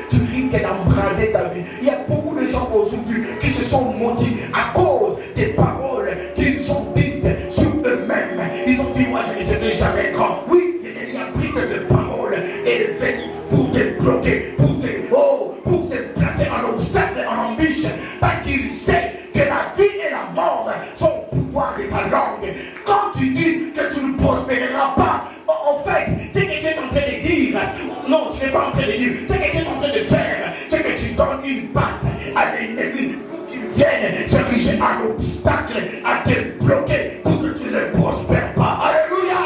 tu risques d'embraser ta vie. Il y a beaucoup de gens aujourd'hui qui se sont maudits à cause des paroles qu'ils ont dites sur eux-mêmes. Ils ont dit, moi je ne serai jamais grand. Oui, il a pris cette parole et est venu pour te bloquer, pour te placer en obstacle, en embûche. Parce qu'il sait que la vie et la mort sont au pouvoir de ta langue. Quand tu dis que tu ne prospéreras pas, en fait, c'est que tu es en train de dire, non, tu n'es pas en train de dire, c'est que tu es en train de faire, c'est que tu donnes une passe à l'ennemi pour qu'il vienne s'ériger un obstacle à te bloquer pour que tu ne prospères pas. Alléluia!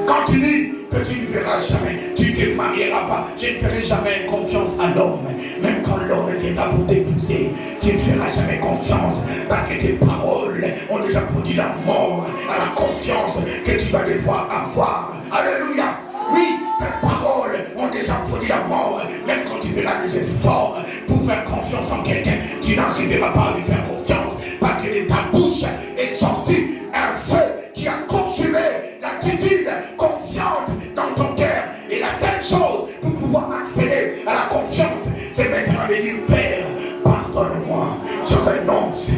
Quand tu dis que tu ne verras jamais, tu ne te marieras pas, je ne ferai jamais confiance à l'homme. Même quand l'homme viendra pour t'épouser, tu ne feras jamais confiance parce que tes paroles ont déjà produit la mort à la confiance que tu vas devoir avoir. Alléluia! Oui, tes paroles ont déjà produit la mort. Même quand tu feras des efforts pour faire confiance en quelqu'un, tu n'arriveras pas à lui faire confiance parce que de ta bouche est sorti un feu qui a consumé l'attitude confiante dans ton cœur. Et la seule chose pour pouvoir accéder à la confiance, c'est maintenant de dire, Père, pardonne-moi, je renonce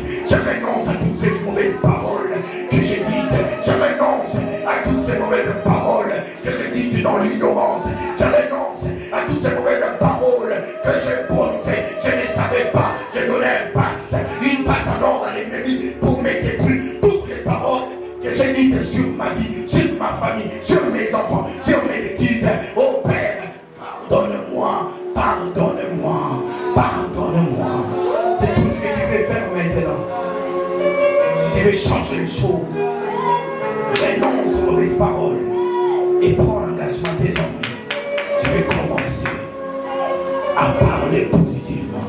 à toutes ces mauvaises paroles que j'ai dites, je renonce à toutes ces mauvaises paroles que j'ai dites dans l'ignorance, je renonce à toutes ces mauvaises paroles que j'ai prononcées, je ne savais pas, j'ai donné une passe en or à l'ennemi pour me détruire. Toutes les paroles que j'ai dites sur ma vie, sur ma famille, sur mes enfants, sur mes études, oh Père, pardonne-moi, pardonne-moi, pardonne-moi. C'est tout ce que tu veux faire maintenant. Si tu veux changer les choses, renonce aux mauvaises paroles et prends l'engagement désormais. Je vais commencer à parler positivement.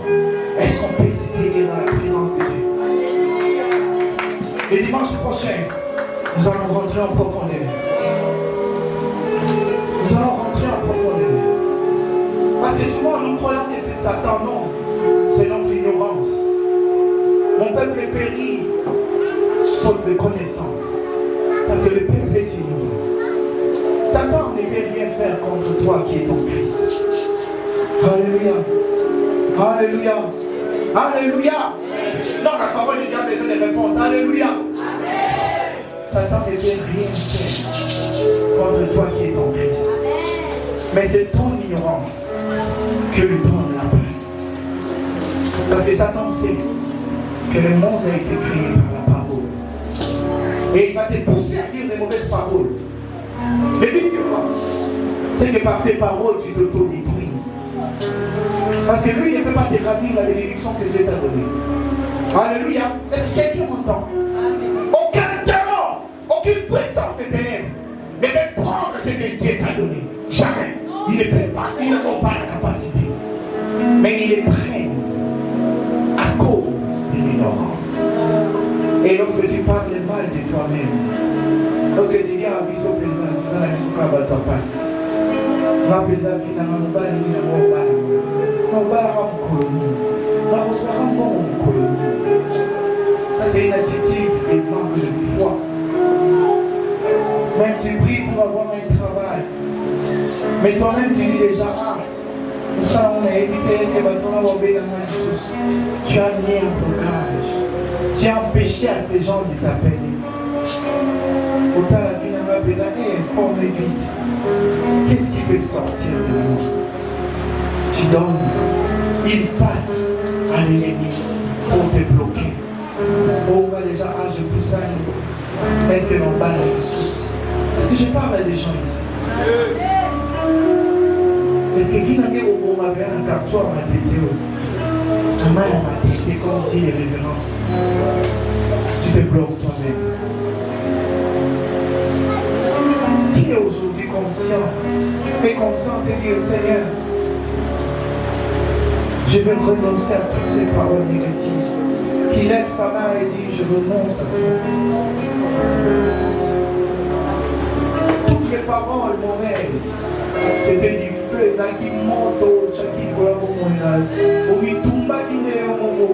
Est-ce qu'on peut s'éteindre dans la présence de Dieu? Le dimanche prochain, nous allons rentrer en profondeur. Nous allons rentrer en profondeur. Parce que souvent nous croyons que c'est Satan. Non, c'est notre ignorance. Mon peuple est péri faute de connaissance. Parce que le peuple est ignorant. Satan ne peut rien faire contre toi qui es en Christ. Alléluia. Alléluia. Alléluia. Non, la parole est déjà besoin de réponses. Alléluia. Satan ne peut rien faire contre toi qui es en Christ. Mais c'est ton ignorance que lui donne la place. Parce que Satan sait que le monde a été créé par la parole. Et il va te pousser des mauvaises paroles. Mais dis-toi, c'est que par tes paroles, tu t'auto-détruises. Parce que lui, il ne peut pas te ravir la bénédiction que Dieu t'a donnée. Alléluia. Est-ce que quelqu'un m'entend? Aucun démon, aucune puissance éternelle ne peut prendre ce que Dieu t'a donné. Jamais. Ils ne peuvent pas. Ils n'ont pas la capacité. Mais ils les prennent à cause de l'ignorance. Et lorsque tu parles mal de toi-même, lorsque tu dis à Bisso Pézan, tu vas la Bisso ta passe. Ma Pézan finalement, nous allons nous ça c'est une attitude de manque de foi. Même tu pries pour avoir un travail. Mais toi-même tu dis déjà, nous sommes évité, est-ce que ton envoyé dans ma source. Tu as mis un blocage. Tu as empêché à ces gens de t'appeler. Autant la vie n'a pas besoin d'informer vite. Qu'est-ce qui peut sortir de nous? Tu donnes, il passe à l'ennemi pour te bloquer. Oh, bah déjà, je pousse ça. Est-ce que l'on bat les ressources? Est-ce que je parle à des gens ici? Est-ce que finalement, on m'a bien un carton à ma tête? Ta main à ma tête, comme dit les révérences. Tu te bloques toi-même. Qui est aujourd'hui conscient et conscient de dire, Seigneur, je vais renoncer à toutes ces paroles négatives. Qui lève sa main et dit, je renonce à ça. Toutes les paroles mauvaises, c'était du feu, ça qui monte au chaki pour la mondiale. Au mitumba qui n'est au momo.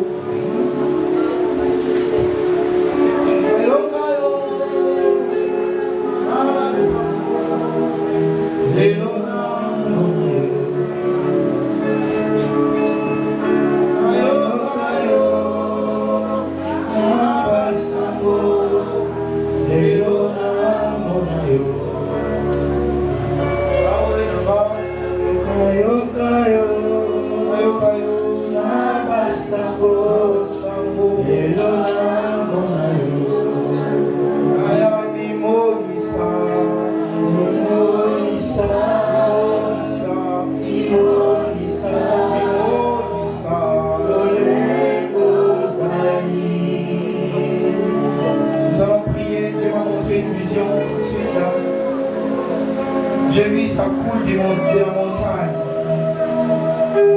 J'ai vu ça coule de la montagne,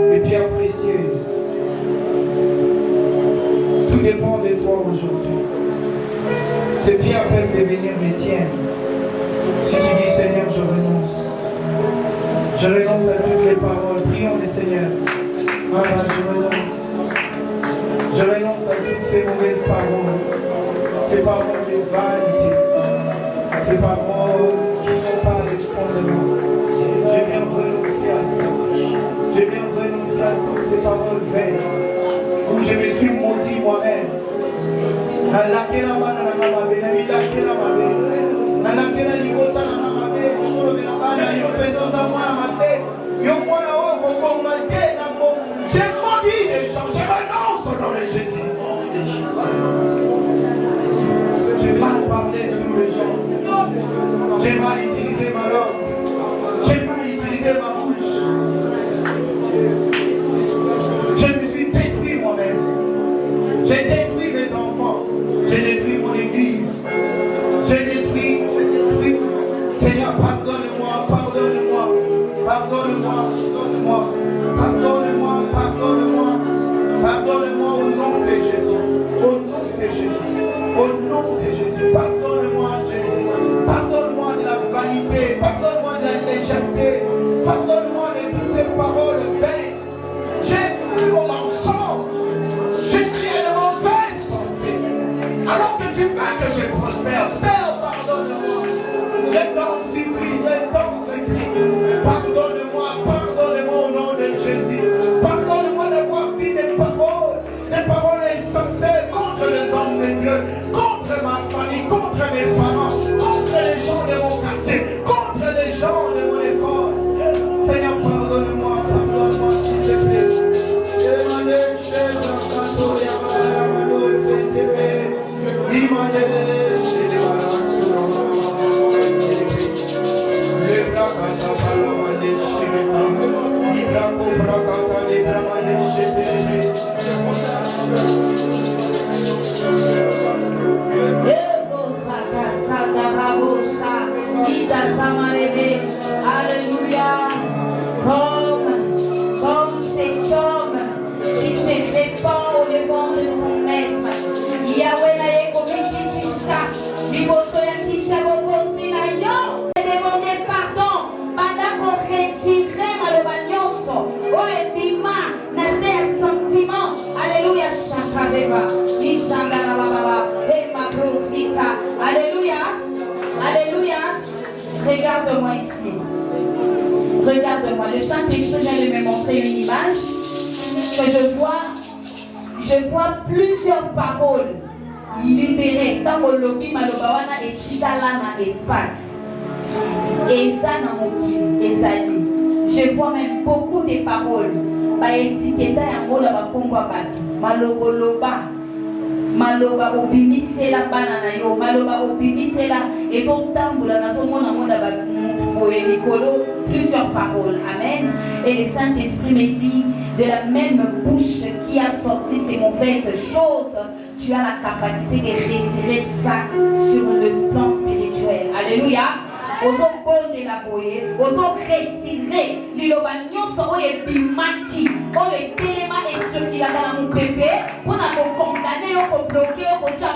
des pierres précieuses. Tout dépend de toi aujourd'hui. Ces pierres peuvent devenir les tiennes. Si tu dis Seigneur, je renonce. Je renonce à toutes les paroles. Prions le Seigneur. Maman, je renonce. Je renonce à toutes ces mauvaises paroles. Ces paroles de vanité. Ces paroles qui n'ont pas de fondement. Je viens renoncer à ça. Je viens renoncer à toutes ces paroles vaines où je me suis maudit moi-même. J'ai maudit les gens. Je renonce au nom de Jésus. J'ai mal parlé sur les gens. J'ai mal utilisé ma langue. J'ai mal utilisé ma bouche. Je me suis détruit moi-même. J'ai détruit mes enfants. J'ai détruit mon église. J'ai détruit. Seigneur, pardonne-moi, pardonne-moi. Pardonne-moi, pardonne-moi. Pardonne-moi, pardonne-moi. Pardonne-moi au nom de Jésus. Au nom de Jésus. Au nom de Jésus. Pardonne-moi, Jésus. Pardonne-moi de la vanité. Pardonne-moi de la légèreté. Pardonne-moi de toutes ces paroles vaines. J'ai cru au mensonge. J'ai crié de mauvaises pensées. Alors que tu veux que je prospère, Père, pardonne-moi. Je t'en supplie, je t'en supplie. Pardonne-moi, pardonne-moi. Le Saint-Esprit vient de me montrer une image que je vois plusieurs paroles libérées. Tant que l'opi malobawana et titalana espace. Et ça n'a mokili, et ça lui. Je vois même beaucoup de paroles. Ba étiqueta ya mola ba komba batu. Maloboloba. Maloba obimisela bana na yo. Maloba obimisela. Et son tamboula na son mona mona ba mikolo. Plusieurs paroles. Amen. Et le Saint-Esprit me dit, de la même bouche qui a sorti ces mauvaises choses, tu as la capacité de retirer ça sur le plan spirituel. Alléluia. Osons bonde la boye, osons retirer liloba nyonso oye bimaki, oye telema et ce qu'il a dans mon bébé, pour nous condamner, pour bloquer, pour dire